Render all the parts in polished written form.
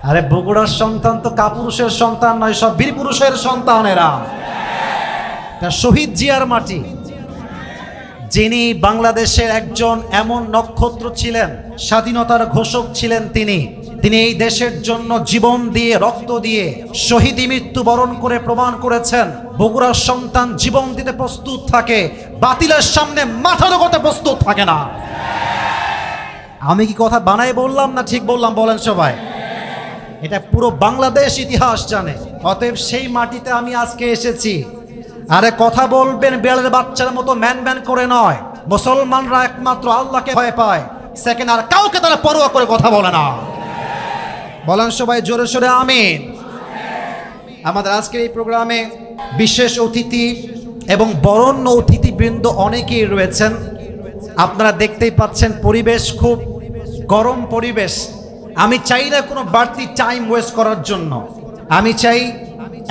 আরে বগুড়ার সন্তান তো কাপুরুষের সন্তান নয়, সব বীর পুরুষের সন্তান এরা। শহীদ জিয়ার মাটি, যিনি বাংলাদেশের একজন এমন নক্ষত্র ছিলেন, স্বাধীনতার ঘোষক ছিলেন তিনি এই দেশের জন্য জীবন দিয়ে, রক্ত দিয়ে, শহীদ মৃত্যু বরণ করে প্রমাণ করেছেন বগুড়ার সন্তান জীবন দিতে প্রস্তুত থাকে, বাতিলের সামনে মাথা নত প্রস্তুত থাকে না। আমি কি কথা বানাই বললাম না ঠিক বললাম? বলেন সবাই। এটা পুরো বাংলাদেশ ইতিহাস জানে। অতএব সেই মাটিতে আমি আজকে এসেছি। আরে কথা বলবেন বিড়ালের বাচ্চার মতো ম্যান ম্যান করে নয়। মুসলমানরা একমাত্র আল্লাহকে ভয় পায়, সেকেন্ড আর কাউকে তারা পরোয়া করে কথা বলে না। বলেন সবাই জোরে সোরে আমিন। আমাদের আজকের এই প্রোগ্রামে বিশেষ অতিথি এবং বরেণ্য অতিথিবৃন্দ অনেকেই রয়েছেন। আপনারা দেখতেই পাচ্ছেন পরিবেশ খুব গরম পরিবেশ। আমি চাই না কোনো বাড়তি টাইম ওয়েস্ট করার জন্য। আমি চাই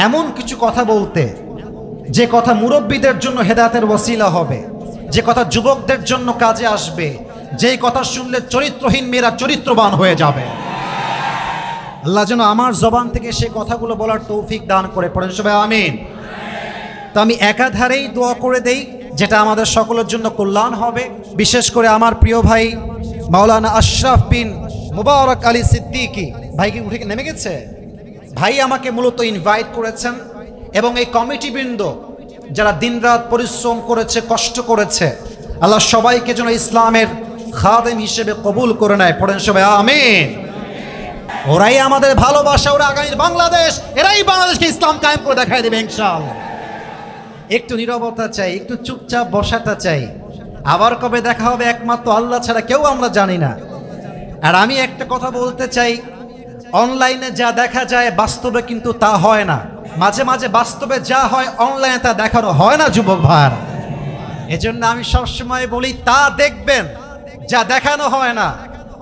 এমন কিছু কথা বলতে, যে কথা মুরব্বীদের জন্য হেদায়েতের ওসিলা হবে, যে কথা যুবকদের জন্য কাজে আসবে, যে কথা শুনলে চরিত্রহীন মেয়েরা চরিত্রবান হয়ে যাবে। আল্লাহ যেন আমার জবান থেকে সেই কথাগুলো বলার তৌফিক দান করে। পড়েন সবাই আমিন। তো আমি একাধারেই দোয়া করে দেই, যেটা আমাদের সকলের জন্য কল্যাণ হবে। বিশেষ করে আমার প্রিয় ভাই মাওলানা আশরাফ বিন মুবারক আলী সিদ্দিকী ভাই কি উঠে নেমে গেছে? ভাই আমাকে মূলত ইনভাইট করেছেন, এবং এই কমিটিবৃন্দ যারা দিনরাত পরিশ্রম করেছে, কষ্ট করেছে, আল্লাহ সবাইকে যেন ইসলামের খাদেম হিসেবে কবুল করে নেয়। পড়েন সবাই আমিন। ওরাই আমাদের ভালোবাসা, ওরা আগামী বাংলাদেশ, এরাই বাংলাদেশকে ইসলাম কায়েম করে দেখায় দেবে ইনশাআল্লাহ। একটু নীরবতা চাই, একটু চুপচাপ বসাটা চাই। আবার কবে দেখা হবে একমাত্র আল্লাহ ছাড়া কেউ আমরা জানি না। আর আমি একটা কথা বলতে চাই, অনলাইনে যা দেখা যায় বাস্তবে কিন্তু তা হয় না। মাঝে মাঝে বাস্তবে যা হয় অনলাইনে তা দেখানো হয় না যুবক ভাইরা। এজন্য আমি সবসময় বলি, তা দেখবেন যা দেখানো হয় না,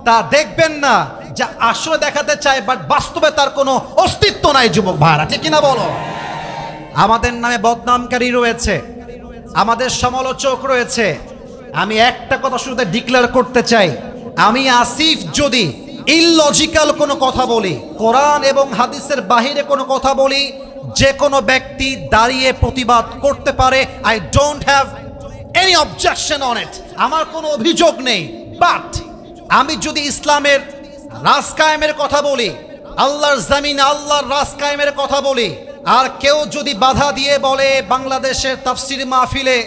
তা দেখবেন না যা আসলে দেখাতে চায় বাট বাস্তবে তার কোনো অস্তিত্ব নাই যুবক ভাইরা, ঠিক কিনা বলো? আমাদের নামে বদনামকারী রয়েছে, আমাদের সমালোচক রয়েছে। আমি একটা কথা শুধু ডিক্লেয়ার করতে চাই, আমি আসিফ যদি ইললজিক্যাল কোনো কথা বলি, কোরআন এবং হাদিসের বাহিরে কোনো কথা বলি, যে কোনো ব্যক্তি দাঁড়িয়ে প্রতিবাদ করতে পারে। I don't have any objection on it, আমার কোনো অভিযোগ নেই। বাট আমি যদি ইসলামের রাজ কায়েমের কথা বলি, আল্লাহর জমিনে আল্লাহর রাজ কায়েমের কথা বলি, আর কেউ যদি বাধা দিয়ে বলে বাংলাদেশের তাফসির মাহফিলে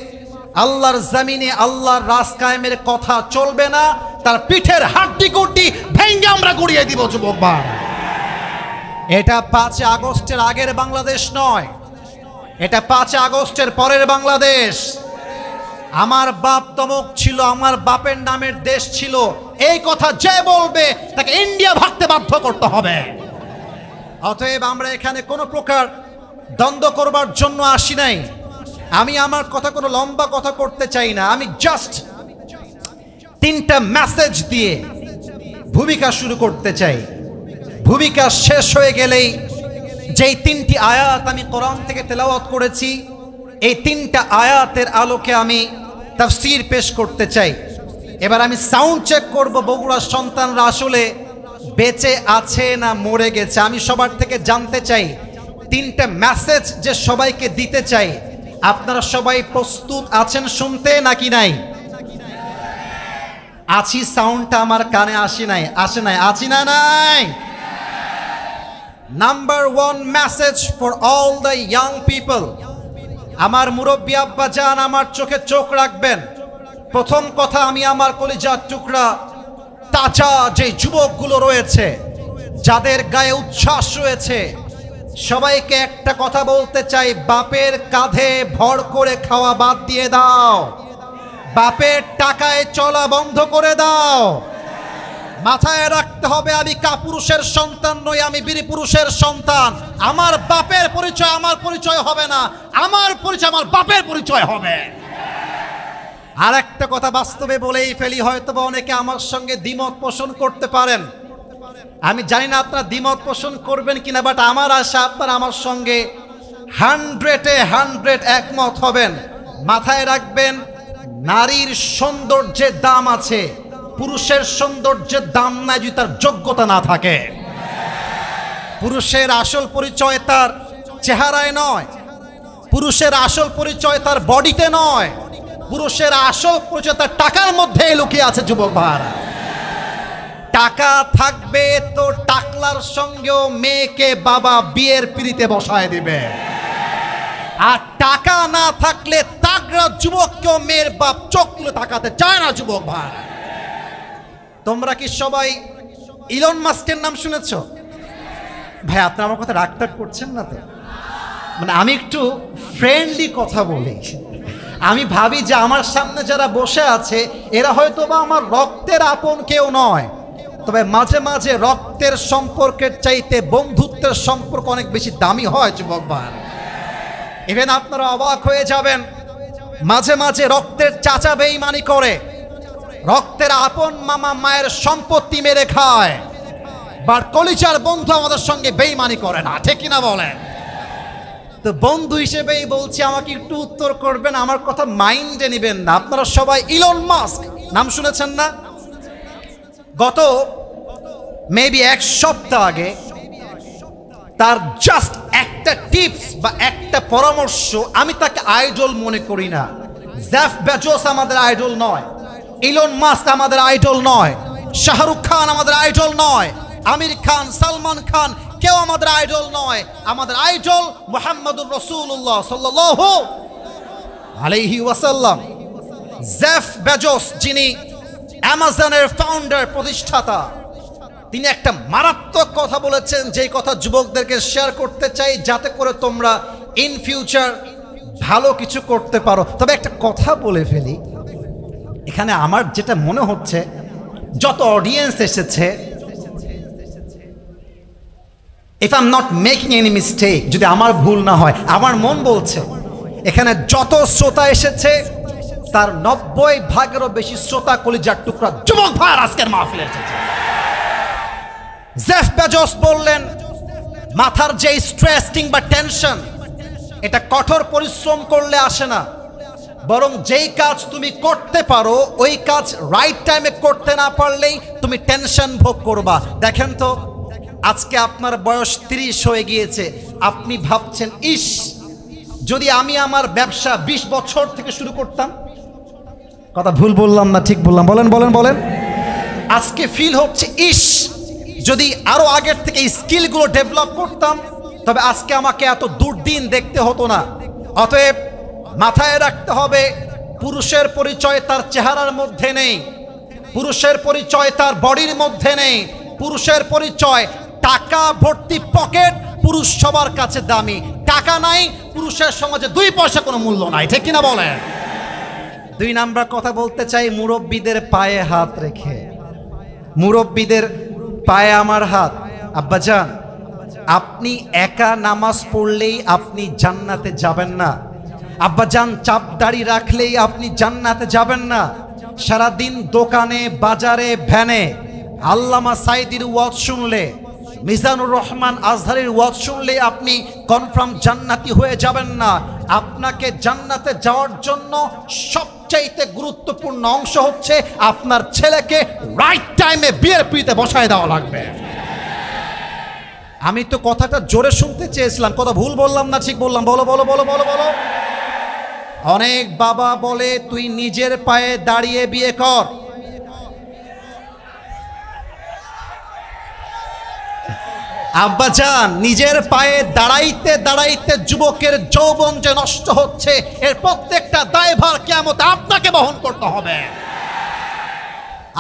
আল্লাহর জমিনে আল্লাহর রাজ কায়েমের কথা চলবে না, তার পিঠের হাড্ডি গুড্ডি ভেঙে আমরা গুড়িয়ে দিব যুবক ভাই। এটা 5 আগস্টের আগের বাংলাদেশ নয়, এটা 5 আগস্টের পরের বাংলাদেশ। আমার বাপ তমক ছিল, আমার বাপের নামের দেশ ছিল, এই কথা যে বলবে তাকে ইন্ডিয়া ভাগতে বাধ্য করতে হবে। অতএব আমরা এখানে কোনো প্রকার দ্বন্দ্ব করবার জন্য আসি নাই। আমি আমার কথা কোনো লম্বা কথা করতে চাই না। আমি জাস্ট 3টা মেসেজ দিয়ে ভূমিকা শুরু করতে চাই। ভূমিকা শেষ হয়ে গেলেই যেই 3টি আয়াত আমি কোরআন থেকে তেলাওয়াত করেছি, এই 3টা আয়াতের আলোকে আমি তাফসীর পেশ করতে চাই। এবার আমি সাউন্ড চেক করব বগুড়ার সন্তানরা আসলে বেঁচে আছে না মরে গেছে। আমি সবার থেকে জানতে চাই 3টা মেসেজ যে সবাইকে দিতে চাই, আপনারা সবাই প্রস্তুত আছেন শুনতে নাকি নাই? আছি, সাউন্ডটা আমার কানে আসে নাই, আছি না নাই? Number 1 message for all the young people. আমার মুরব্বী আব্বা জান, আমার চোখে চোখ রাখবেন। প্রথম কথা, আমি আমার কলিজার টুকরা তাজা যে যুবকগুলো রয়েছে, যাদের গায়ে উচ্ছ্বাস রয়েছে, সবাইকে একটা কথা বলতে চাই, বাপের কাঁধে ভর করে খাওয়া বাদ দিয়ে দাও, বাপের টাকায় চলা বন্ধ করে দাও। মাথায় রাখতে হবে, আমি কাপুরুষের সন্তান নই, আমি বীর পুরুষের সন্তান। আমার বাপের পরিচয় আমার পরিচয় হবে না, আমার পরিচয় আমার বাপের পরিচয় হবে। আর একটা কথা বাস্তবে বলেই ফেলি, হয়তো বা অনেকে আমার সঙ্গে দ্বিমত পোষণ করতে পারেন। আমি জানি না আপনারা দ্বিমত পোষণ করবেন কিনা, বাট আমার আশা আপনারা আমার সঙ্গে 100-এ 100 একমত হবেন। মাথায় রাখবেন, নারীর সৌন্দর্যের দাম আছে, পুরুষের সৌন্দর্যের দাম নাই যদি তার যোগ্যতা না থাকে। পুরুষের আসল পরিচয় তার চেহারায় নয়, পুরুষের আসল পরিচয় তার বডিতে নয়, পুরুষের আসল পরিচয় তার টাকার মধ্যে লুকিয়ে আছে। যুবক ভাইরা, টাকা থাকবে তো টাকলার সঙ্গেও মেয়েকে বাবা বিয়ের পিড়িতে বসায় দিবে, আর টাকা না থাকলে তাগড়া যুবককেও মেয়ের বাপ চোখ তুলে তাকাতে চায় না। যুবক ভাই, তোমরা কি সবাই ইলন মাস্কের নাম শুনেছ? ভাই আপনারা আমার কথা রাগ টাগ করছেন না তো? মানে আমি একটু ফ্রেন্ডলি কথা বলি। আমি ভাবি যে আমার সামনে যারা বসে আছে এরা হয়তো বা আমার রক্তের আপন কেউ নয়, তবে মাঝে মাঝে রক্তের সম্পর্কের চাইতে বন্ধুত্বের সম্পর্ক অনেক বেশি দামি হয়। যুবক ভাই, ইভেন আপনারা অবাক হয়ে যাবেন, মাঝে মাঝে রক্তের চাচা বেঈমানি করে, রক্তের আপন মামা মায়ের সম্পত্তি মেরে খায়, বাট কলিজার বন্ধু আমাদের সঙ্গে বেঈমানি করে না, ঠিক কিনা বলেন? তো বন্ধু হিসেবেই বলছি, আমাকে একটু উত্তর করবেন, আমার কথা মাইন্ডে নেবেন না। আপনারা সবাই ইলন মাস্ক নাম শুনেছেন না? গত মেবি এক সপ্তাহ আগে তার জাস্ট একটা টিপস বা একটা পরামর্শ, আমি তাকে আইডল মনে করি না। জেফ বেজোস আমাদের আইডল নয়, ইলন মাস্ক আমাদের আইডল নয়, শাহরুখ খান আমাদের আইডল নয়, আমির খান, সালমান খান কেউ আমাদের আইডল নয়। আমাদের আইডল মুহাম্মদুর রাসূলুল্লাহ সাল্লাল্লাহু আলাইহি ওয়াসাল্লাম। জেফ বেজোস, যিনি অ্যামাজনের ফাউন্ডার, প্রতিষ্ঠাতা, তিনি একটা মারাত্মক কথা বলেছেন, যেই কথা যুবকদেরকে শেয়ার করতে চাই, যাতে করে তোমরা ইন ফিউচার ভালো কিছু করতে পারো। তবে একটা কথা বলে ফেলি, এখানে আমার যেটা মনে হচ্ছে, যত অডিয়েন্স এসেছে, if I am not making any mistake, যদি আমার ভুল না হয়, আমার মন বলছে এখানে যত শ্রোতা এসেছে তার 90% বেশি শ্রোতা কলিজার টুকরা যুবক ভাইয়ের আজকের মাহফিলে এসেছে। জেফ বেজোস বললেন, মাথার যে স্ট্রেস কিংবা টেনশন, এটা কঠোর পরিশ্রম করলে আসে না, বরং যেই কাজ তুমি করতে পারো ওই কাজ রাইট টাইমে করতে না পারলেই তুমি টেনশন ভোগ করবা। দেখেন তো, আজকে আপনার বয়স 30 হয়ে গিয়েছে, আপনি ভাবছেন, ইস যদি আমি আমার ব্যবসা 20 বছর থেকে শুরু করতাম। কথা ভুল বললাম না ঠিক বললাম? বলেন বলেন বলেন। আজকে ফিল হচ্ছে, ইস যদি আরো আগের থেকে স্কিলগুলো ডেভেলপ করতাম, তবে আজকে আমাকে এত দুর্দিন দেখতে হতো না। অতএব মাথায় রাখতে হবে, পুরুষের পরিচয় তার চেহারার মধ্যে নেই, পুরুষের পরিচয় তার বডির মধ্যে নেই, পুরুষের পরিচয় টাকা ভর্তি পকেট। পুরুষ সবার কাছে দামি, টাকা নাই, পুরুষের সমাজে 2 পয়সা কোনো মূল্য নাই, ঠিক কিনা বলেন? 2 নাম্বার কথা বলতে চাই, মুরব্বীদের পায়ে হাত রেখে। মুরব্বীদের পায়ে আমার হাত। আব্বাজান, আপনি একা নামাজ পড়লেই আপনি জান্নাতে যাবেন না। আব্বাজান, চাপ দাড়ি রাখলেই আপনি জান্নাতে যাবেন না। সারাদিন দোকানে, বাজারে, ভ্যানে আল্লামা সাইদির ওয়াজ শুনলে, মিজানুর রহমান আজহারের ওয়াজ শুনলে আপনি কনফার্ম জান্নাতি হয়ে যাবেন না। আপনাকে জান্নাতে যাওয়ার জন্য সবচাইতে গুরুত্বপূর্ণ অংশ হচ্ছে আপনার ছেলেকে রাইট টাইমে বিয়ের পিড়িতে বসায় দেওয়া লাগবে। আমি তো কথাটা জোরে শুনতে চেয়েছিলাম, কথা ভুল বললাম না ঠিক বললাম? বলো বলো বলো বলো বলো। অনেক বাবা বলে, তুই নিজের পায়ে দাঁড়িয়ে বিয়ে কর। আব্বাজান, নিজের পায়ে দাঁড়াইতে দাঁড়াইতে যুবকের যৌবন যে নষ্ট হচ্ছে, এর প্রত্যেকটা দায়ভার কিয়ামতে আপনাকে বহন করতে হবে।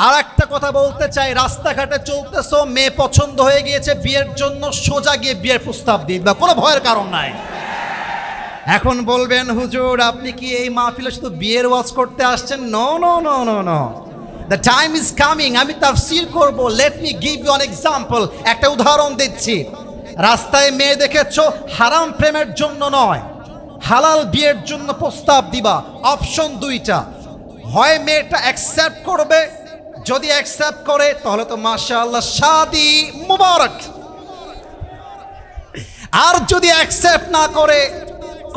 আর একটা কথা বলতে চাই, রাস্তাঘাটে চলতেছো, মেয়ে পছন্দ হয়ে গিয়েছে বিয়ের জন্য, সোজা গিয়ে বিয়ের প্রস্তাব দিবা, কোনো ভয়ের কারণ নাই। এখন বলবেন, হুজুর আপনি কি এই মাহফিলে শুধু বিয়ের ওয়াজ করতে আসছেন? No no no no no, the time is coming, আমি তাফসীর করব। Let me give you an example. একটা উদাহরণ দিচ্ছি। রাস্তায় মেয়ে দেখেছো, হারাম প্রেমের জন্য নয়, হালাল বিয়ের জন্য প্রস্তাব দিবা। অপশন 2টা, হয় মেয়েটা অ্যাকসেপ্ট করবে, যদি অ্যাকসেপ্ট করে তাহলে তো মাশাআল্লাহ, শাদি মুবারক। আর যদি অ্যাকসেপ্ট না করে,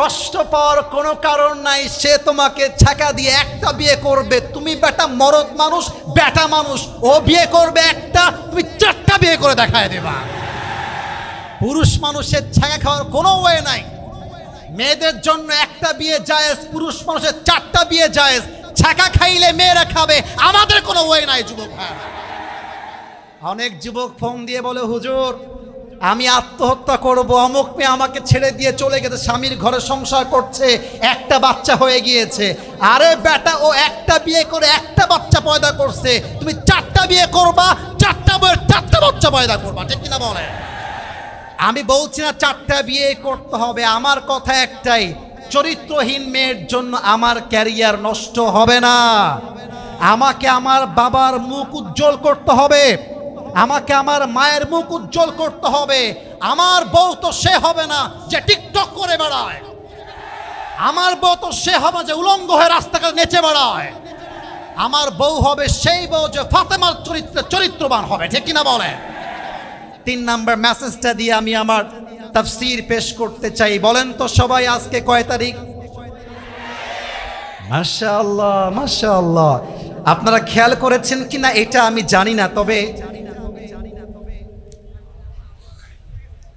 কষ্ট পাওয়ার কোনো কারণ নাই, সে তোমাকে ছাকা দিয়ে একটা বিয়ে করবে। তুমি বেটা মরদ মানুষ, বেটা মানুষ, ও বিয়ে করবে একটা, তুমি 4টা বিয়ে করে দেখায় দেবা। পুরুষ মানুষের ছাগা খাওয়ার কোনো ওয়ে নাই। মেয়েদের জন্য একটা বিয়ে জায়েজ, পুরুষ মানুষের 4টা বিয়ে জায়েজ। ছাকা খাইলে মেয়েরা খাবে, আমাদের কোনো ওয়ে নাই যুবক ভাই। অনেক যুবক ফোন দিয়ে বলে, হুজুর আমি আত্মহত্যা করব, অমুক মেয়ে আমাকে ছেড়ে দিয়ে চলে গেছে, স্বামীর ঘরে সংসার করছে, একটা বাচ্চা হয়ে গিয়েছে। আরে বেটা, ও একটা বিয়ে করে একটা বাচ্চা পয়দা করছে, তুমি 4টা বিয়ে করবা, 4টা বইয়ের 4টা বাচ্চা পয়দা করবা, ঠিক কিনা বলে? আমি বলছি না 4টা বিয়ে করতে হবে, আমার কথা একটাই, চরিত্রহীন মেয়ের জন্য আমার ক্যারিয়ার নষ্ট হবে না। আমাকে আমার বাবার মুখ উজ্জ্বল করতে হবে, আমাকে আমার মায়ের মুখ উজ্জ্বল করতে হবে। আমার বউ তো সে হবে না যে টিকটক করে বেড়ায়, আমার বউ তো সে হবে যে উলঙ্গ হয়ে রাস্তাঘাটে নেচে বেড়ায়। আমার বউ হবে সেই বউ যে ফাতেমার চরিত্রবান হবে, ঠিক কিনা বলে? 3 নাম্বার মেসেজটা দিয়ে আমি আমার তাফসীর পেশ করতে চাই। বলেন তো সবাই, আজকে কয় তারিখ? মাশাআল্লাহ মাশাআল্লাহ। আপনারা খেয়াল করেছেন কিনা এটা আমি জানি না, তবে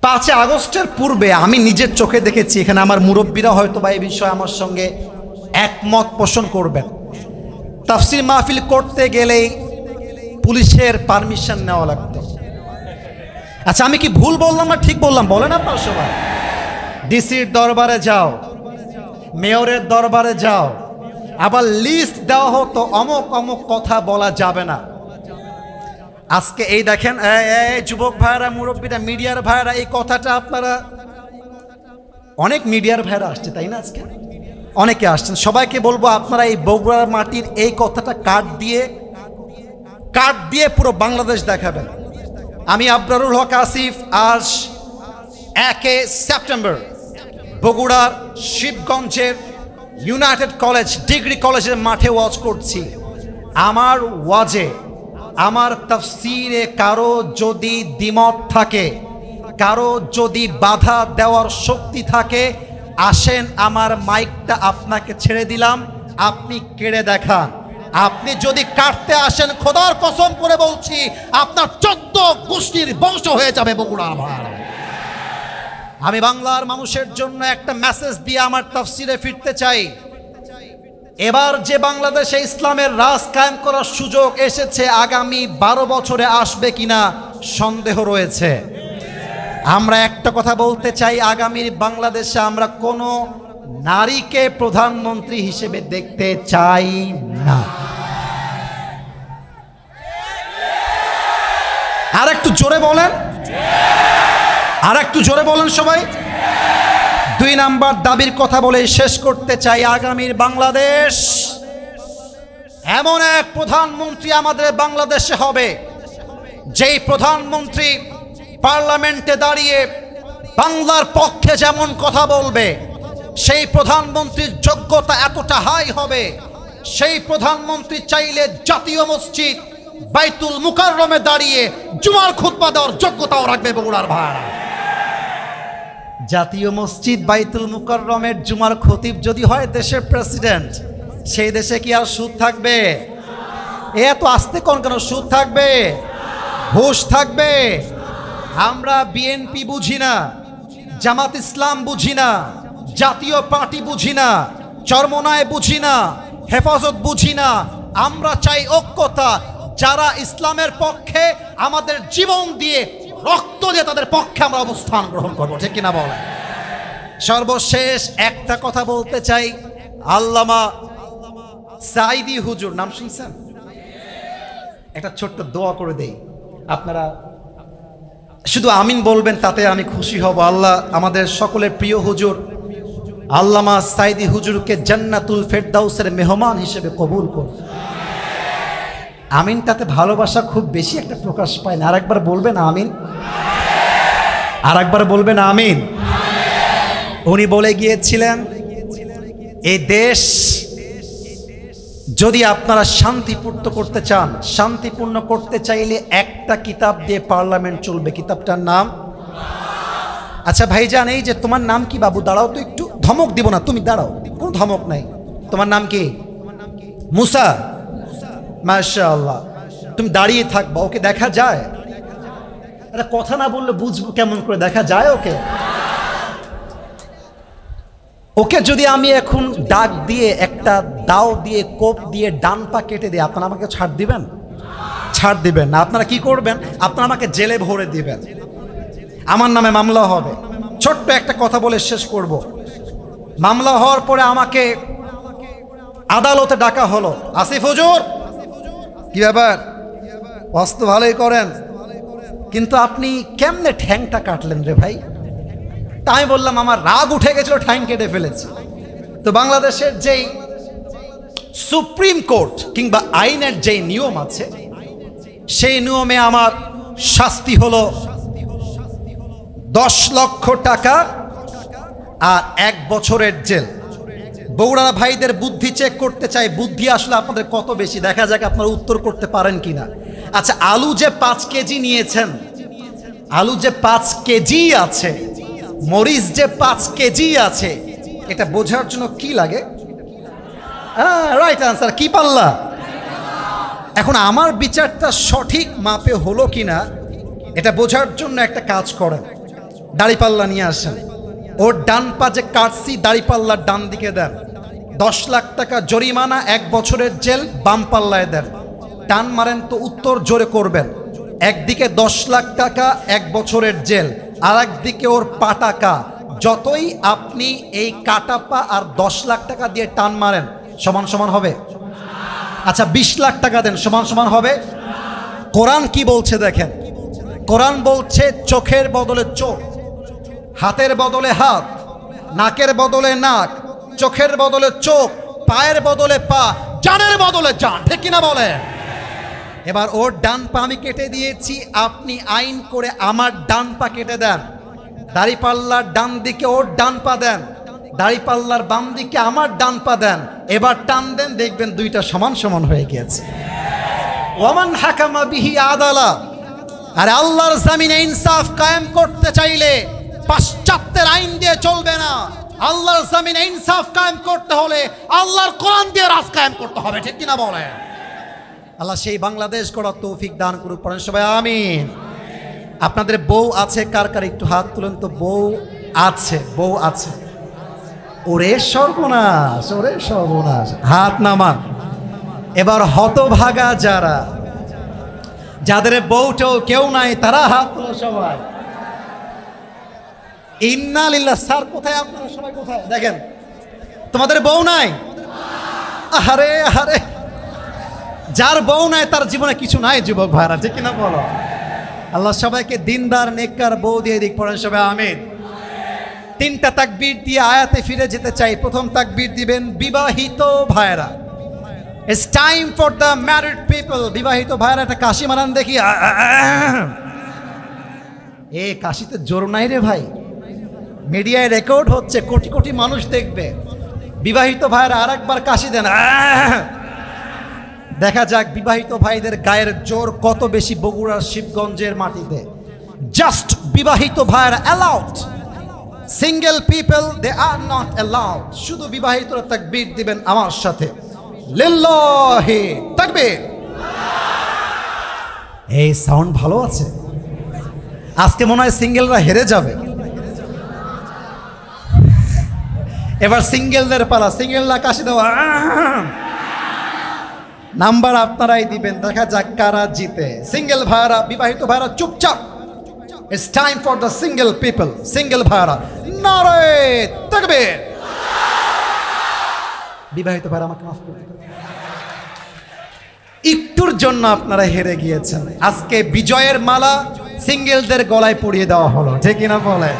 5 আগস্টের পূর্বে আমি নিজের চোখে দেখেছি, এখানে আমার মুরব্বীরা হয়তো বা এই বিষয়ে আমার সঙ্গে একমত পোষণ করবেন, তাফসীর মাহফিল করতে গেলেই পুলিশের পারমিশন নেওয়া লাগতো। আচ্ছা, আমি কি ভুল বললাম না ঠিক বললাম? বলেন আপনারা সবাই। ডিসির দরবারে যাও, মেয়রের দরবারে যাও, আবার লিস্ট দেওয়া হতো অমুক অমুক কথা বলা যাবে না। আজকে এই দেখেন, যুবক ভাইরা, মুরব্বীরা, মিডিয়ার ভাইরা, এই কথাটা আপনারা, অনেক মিডিয়ার ভাইরা আসছে তাই না? আজকে অনেকে আসছেন, সবাইকে বলবো আপনারা এই বগুড়ার মাটির এই কথাটা কাট দিয়ে পুরো বাংলাদেশ দেখাবেন। আমি আবরারুল হক আসিফ আজ 1 সেপ্টেম্বর বগুড়ার শিবগঞ্জের ইউনাইটেড কলেজ ডিগ্রি কলেজের মাঠে ওয়াজ করছি। আমার ওয়াজে, আমার তাফসীরে কারো যদি দ্বিমত থাকে, কারো যদি বাধা দেওয়ার শক্তি থাকে, আসেন আমার মাইকটা আপনাকে ছেড়ে দিলাম, আপনি কেড়ে দেখান। আপনি যদি কাটতে আসেন, খোদার কসম করে বলছি আপনার 14 গোষ্ঠীর বংশ হয়ে যাবে বগুড়া। আমি বাংলার মানুষের জন্য একটা মেসেজ দিয়ে আমার তাফসীরে ফিরতে চাই। এবার যে বাংলাদেশে ইসলামের রাজ কায়েম করার সুযোগ এসেছে, আগামী 12 বছরে আসবে কিনা সন্দেহ রয়েছে। আমরা একটা কথা বলতে চাই, আগামীর বাংলাদেশে আমরা কোনো নারীকে প্রধানমন্ত্রী হিসেবে দেখতে চাই না। আর একটু জোরে বলেন, আর একটু জোরে বলেন সবাই। 2 নাম্বার দাবির কথা বলে শেষ করতে চাই। আগামীর বাংলাদেশ, এমন এক প্রধানমন্ত্রী আমাদের বাংলাদেশে হবে, যেই প্রধানমন্ত্রী পার্লামেন্টে দাঁড়িয়ে বাংলার পক্ষে যেমন কথা বলবে, সেই প্রধানমন্ত্রীর যোগ্যতা এতটা হাই হবে, সেই প্রধানমন্ত্রী চাইলে জাতীয় মসজিদ বাইতুল মুকাররমে দাঁড়িয়ে জুমার খুতবা দেওয়ার যোগ্যতাও রাখবে বগুড়ার ভাইরা। জাতীয় মসজিদ বাইতুল মুকাররমের জুমার খতিব যদি হয় দেশের প্রেসিডেন্ট, সেই দেশে কি আর সুদ থাকবে? এত আস্তে কোন কেন? সুদ থাকবে, ঘুষ থাকবে। আমরা বিএনপি বুঝি না, জামাত ইসলাম বুঝি না, জাতীয় পার্টি বুঝি না, চরমনায় বুঝি না, হেফাজত বুঝি না। আমরা চাই ঐক্যতা। যারা ইসলামের পক্ষে, আমাদের জীবন দিয়ে, রক্ত দিয়ে তাদের পক্ষে আমরা অবস্থান গ্রহণ করবো, ঠিক কিনা বলেন? সর্বশেষ একটা কথা বলতে চাই। আল্লামা সাঈদী হুজুর নাম শুনছেন? একটা ছোট্ট দোয়া করে দেই, আপনারা শুধু আমিন বলবেন, তাতে আমি খুশি হব। আল্লাহ আমাদের সকলের প্রিয় হুজুর আল্লামা সাঈদী হুজুরকে জান্নাতুল ফেরদাউসের মেহমান হিসেবে কবুল করুন। আমিন, তাতে ভালোবাসা খুব বেশি একটা প্রকাশ পায় না। আরেকবার বলবেন আমিন, আরেকবার বলবেন আমিন। উনি বলে গিয়েছিলেন, এই দেশ যদি আপনারা শান্তিপূর্ণ করতে চান, শান্তিপূর্ণ করতে চাইলে একটা কিতাব দিয়ে পার্লামেন্ট চলবে। কিতাবটার নাম? আচ্ছা ভাইজান, এই যে তোমার নাম কি বাবু? দাঁড়াও তো একটু, ধমক দিব না, তুমি দাঁড়াও, কোনো ধমক নাই। তোমার নাম কি? মুসা। মাশাআল্লাহ, তুমি দাঁড়িয়ে থাকবা, ওকে দেখা যায়? এটা কথা না বললে বুঝবো কেমন করে, দেখা যায় ওকে? ওকে যদি আমি এখন ডাক দিয়ে একটা দাও দিয়ে কোপ দিয়ে ডান পা কেটে দিই, আপনারা আমাকে ছাড় দিবেন? ছাড় দিবেন না। আপনারা কি করবেন? আপনারা আমাকে জেলে ভরে দিবেন, আমার নামে মামলা হবে। ছোট্ট একটা কথা বলে শেষ করব। মামলা হওয়ার পরে আমাকে আদালতে ডাকা হলো, আসিফ হুজুর কি ব্যাপার, অস্ত ভালোই করেন, কিন্তু আপনি কেমনে ঠ্যাংটা কাটলেন রে ভাই? তাই বললাম আমার রাগ উঠে গেছিল, ঠ্যাং কেটে ফেলেছি। তো বাংলাদেশের যেই সুপ্রিম কোর্ট কিংবা আইনের যেই নিয়ম আছে, সেই নিয়মে আমার শাস্তি হলো 10 লক্ষ টাকা আর 1 বছরের জেল। বগুড়া ভাইদের বুদ্ধি চেক করতে চাই, বুদ্ধি আসলে আপনাদের কত বেশি, দেখা যাক আপনারা উত্তর করতে পারেন কিনা। আচ্ছা, আলু যে 5 কেজি নিয়েছেন, আলু যে 5 কেজি আছে, মরিচ যে 5 কেজি আছে, এটা বোঝার জন্য কি লাগে? রাইট আনসার, কি পাল্লা? এখন আমার বিচারটা সঠিক মাপে হলো কিনা এটা বোঝার জন্য একটা কাজ করেন, দাড়িপাল্লা নিয়ে আসেন, ওর ডান পা যে কাটছি দাড়িপাল্লার ডান দিকে দেন, 10 লাখ টাকা জরিমানা, 1 বছরের জেল বাম পাল্লায় দেন। টান মারেন তো উত্তর জোরে করবেন। একদিকে 10 লাখ টাকা 1 বছরের জেল, আর একদিকে ওর পা টাকা। যতই আপনি এই কাটা পা আর 10 লাখ টাকা দিয়ে টান মারেন সমান সমান হবে? আচ্ছা 20 লাখ টাকা দেন, সমান সমান হবে? কোরআন কি বলছে দেখেন, কোরআন বলছে চোখের বদলে চোখ, হাতের বদলে হাত, নাকের বদলে নাক, চোখের বদলে চোখ, পায়ের বদলে পা, জানের বদলে জান, ঠিক কিনা বলে? এবার ওর ডান পা আমি কেটে দিয়েছি, আপনি আইন করে আমার ডান পা কেটে দেন। দাড়িপাল্লার ডান দিকে ওর ডান পা দেন, দাড়িপাল্লার বাম দিকে আমার ডান পা দেন। এবার টান দেন, দেখবেন দুইটা সমান সমান হয়ে গিয়েছে। ওয়ামান হাকামা বিহি আদালা। আর আল্লাহর জমিনে ইনসাফ কায়েম করতে চাইলে পাশ্চাত্যের আইন দিয়ে চলবে না। আল্লাহর জমিনে ইনসাফ কায়েম করতে হলে আল্লাহর কোরআন দিয়ে রাজ কায়েম করতে হবে, ঠিক কিনা বলে? আল্লাহ সেই বাংলাদেশ গড়ার তৌফিক দান করুক, পড়েন সবাই আমিন। আপনাদের বউ আছে কার কার, একটু হাত তুলেন তো। বউ আছে, বউ আছে। ওরে সর্বনাশ, ওরে সর্বনাশ, হাত নামান। এবার হতভাগা যারা, যাদের বউটাও কেউ নাই, তারা হাত তোলো সবাই। ইন্না লিল্লাহ। স্যার কোথায় আপনারা সবাই, কোথায়? দেখেন তোমাদের বউ নাই? আরে আরে, যার বউ নাই তার জীবনে কিছু নাই যুবক ভাইরা, ঠিক কিনা বলো? আল্লাহ সবাইকে দিনদার নেককার বউ দিয়ে দিক, পড়েন সবাই আমিন। 3টা তাকবীর দিয়ে আয়াতে ফিরে যেতে চাই। প্রথম তাকবীর দিবেন বিবাহিত ভাইরা। It's time for the married people. বিবাহিত ভাইরা একটা কাশি মারান দেখি। এ কাশিতে জোর নাই রে ভাই, মিডিয়ায় রেকর্ড হচ্ছে, কোটি কোটি মানুষ দেখবে। বিবাহিত ভাইরা আরেকবার কাশি দেন। দেখা যাক বিবাহিত ভাইদের গায়ের জোর কত বেশি বগুড়ার শিবগঞ্জের মাটিতে। জাস্ট বিবাহিত ভাইরা allowed, single people they are not allowed. শুধু বিবাহিতরা তাকবীর দিবেন আমার সাথে, লিল্লাহি তাকবীর। এই সাউন্ড ভালো আছে। আজকে মনে হয় সিঙ্গেলরা হেরে যাবে। এবার সিঙ্গেলদের পালা, সিঙ্গেলরা কাশি দেওয়া। নাম্বার আপনারাই দিবেন, দেখা যাক কারা জিতে। সিঙ্গেল ভাইরা, বিবাহিত ভাইরা চুপচাপ। It's time for the single people. Single ভাইরা নারে তাকবীর। বিবাহিত ভাইরা আমাকে মাফ করে দিন, একটুর জন্য আপনারা হেরে গিয়েছেন। আজকে বিজয়ের মালা সিঙ্গেলদের গলায় পরিয়ে দেওয়া হলো, ঠিক কিনা বলে?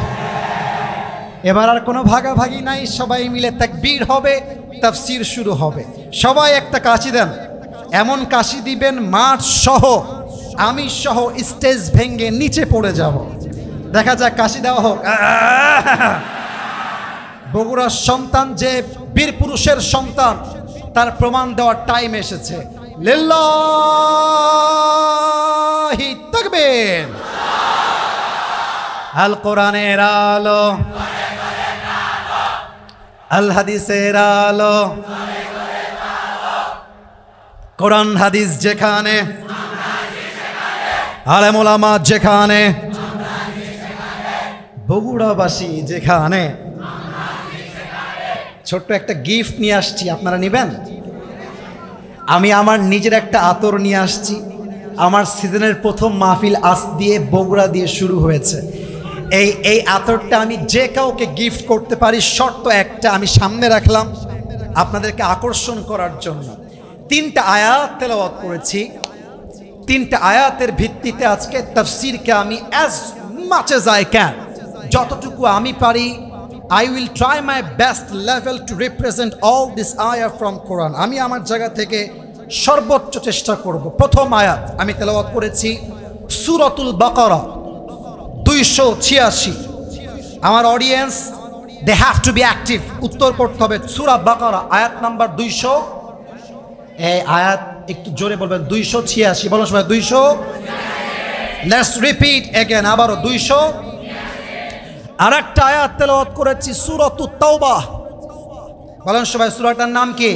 এবার আর কোনো ভাগাভাগি নাই, সবাই মিলে তাকবীর হবে, তাফসীর শুরু হবে। সবাই একটা কাশি দেন, এমন কাশি দিবেন মাঠ সহ, আমি সহ স্টেজ ভেঙে নিচে পড়ে যাব। দেখা যাক কাশি দেওয়া হোক। বগুড়ার সন্তান যে বীর পুরুষের সন্তান, তার প্রমাণ দেওয়ার টাইম এসেছে। লিল্লাহি তাকবীর। আল কোরআনের আলো, আল হাদিসের আলো, কোরআন হাদিস যেখানে, আলেম ওলামা যেখানে, বগুড়াবাসী যেখানে। ছোট্ট একটা গিফট নিয়ে আসছি, আপনারা নেবেন? আমি আমার নিজের একটা আতর নিয়ে আসছি। আমার সিজনের প্রথম মাহফিল আজ দিয়ে বগুড়া দিয়ে শুরু হয়েছে। এই আতরটা আমি যে কাউকে গিফট করতে পারি, শর্ত একটা আমি সামনে রাখলাম আপনাদেরকে আকর্ষণ করার জন্য। 3টা আয়াত তেলাওয়াত করেছি। 3টা আয়াতের ভিত্তিতে আজকে তাফসীরকে আমি as much as I can, যতটুকু আমি পারি, I will try my best level to represent all this ayah from Quran. আমি আমার জায়গা থেকে সর্বোচ্চ চেষ্টা করব। প্রথম আয়াত আমি তেলাওয়াত করেছি সূরাতুল বাকারা 286। আমার audience, they have to be active, উত্তর করতে হবে। সূরা বাকারা আয়াত নাম্বার 200। এই আয়াত একটু জোরে বলবেন, 286 বলুন সবাই, 200। লেটস রিপিট এগেন, আবারও 200। আর একটা আয়াত তেলাওয়াত করেছি সূরাতুত তাওবাহ, বলেন সবাই সূরাটার নাম কি?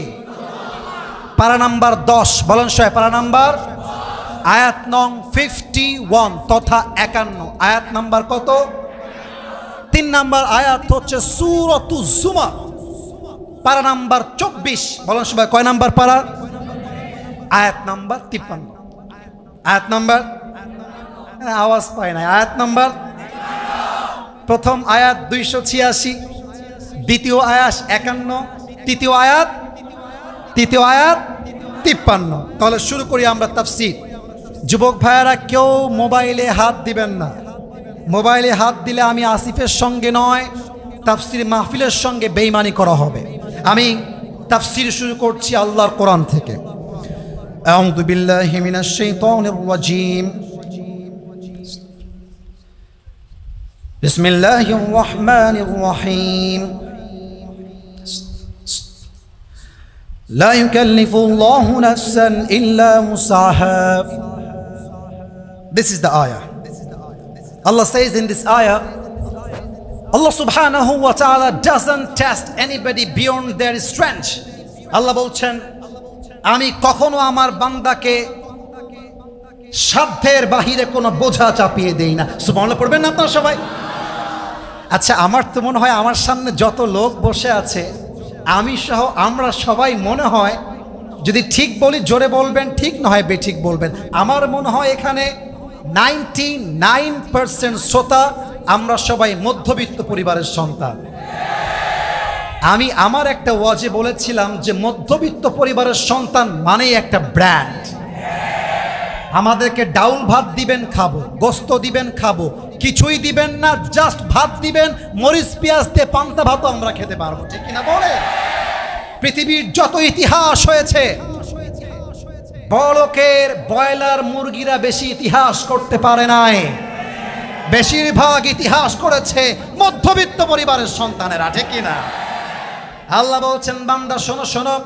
পারা নাম্বার 10, বলেন সবাই পারা নাম্বার, আয়াত নং 51 তথা 51। আয়াত নাম্বার কত? 3 নাম্বার আয়াত হচ্ছে সূরাতুজ জুমার, পারা নাম্বার 24, বলেন সবাই কয় নাম্বার পারা? আয়াত নাম্বার 53। আয়াত নাম্বার, আওয়াজ পায় না, আয়াত নাম্বার। প্রথম আয়াত 286, দ্বিতীয় আয়াত 51, তৃতীয় আয়াত 53। তাহলে শুরু করি আমরা তাফসীর। যুবক ভাইয়েরা, কেউ মোবাইলে হাত দিবেন না। মোবাইলে হাত দিলে আমি আসিফের সঙ্গে নয়, তাফসীর মাহফিলের সঙ্গে বেঈমানি করা হবে। আমি তাফসীর শুরু করছি আল্লাহর কোরআন থেকে। আউযু বিল্লাহি মিনাশ শাইতানির রাজীম। বিসমিল্লাহির রহমানির রহিম। لا يكلف الله نفسا إلا وسعها. This is the ayah. Allah says in this ayah, Allah subhanahu wa ta'ala doesn't test anybody beyond their strength. Allah বলছেন, আমি কখনো আমার বান্দাকে সাধ্যের বাহিরে কোনো বোঝা চাপিয়ে দেই না। সুবহানাল্লাহ পড়বেন না আপনারা সবাই? আচ্ছা, আমার তো মনে হয় আমার সামনে যত লোক বসে আছে, আমি সহ আমরা সবাই মনে হয়, যদি ঠিক বলি জোরে বলবেন, ঠিক না হয় বেঠিক বলবেন। আমার মনে হয় এখানে 99% শ্রোতা আমরা সবাই মধ্যবিত্ত পরিবারের সন্তান। আমি আমার একটা ওয়াজে বলেছিলাম যে মধ্যবিত্ত পরিবারের সন্তান মানেই একটা ব্র্যান্ড। আমাদেরকে ডাউল ভাত দিবেন খাবো, গোস্ত দিবেন খাবো, কিছুই দিবেন না, জাস্ট ভাত দিবেন, মরিচ পেঁয়াজ দিয়ে পান্তা ভাতও আমরা খেতে পারবো, ঠিক কিনা বলে? পৃথিবীর যত ইতিহাস হয়েছে, বড়লোকের ব্রয়লার মুরগিরা বেশি ইতিহাস করতে পারে নাই, বেশিরভাগ ইতিহাস করেছে মধ্যবিত্ত পরিবারের সন্তানেরা, ঠিক কিনা? আল্লাহ বলছেন, বান্দা শোনো শোনো,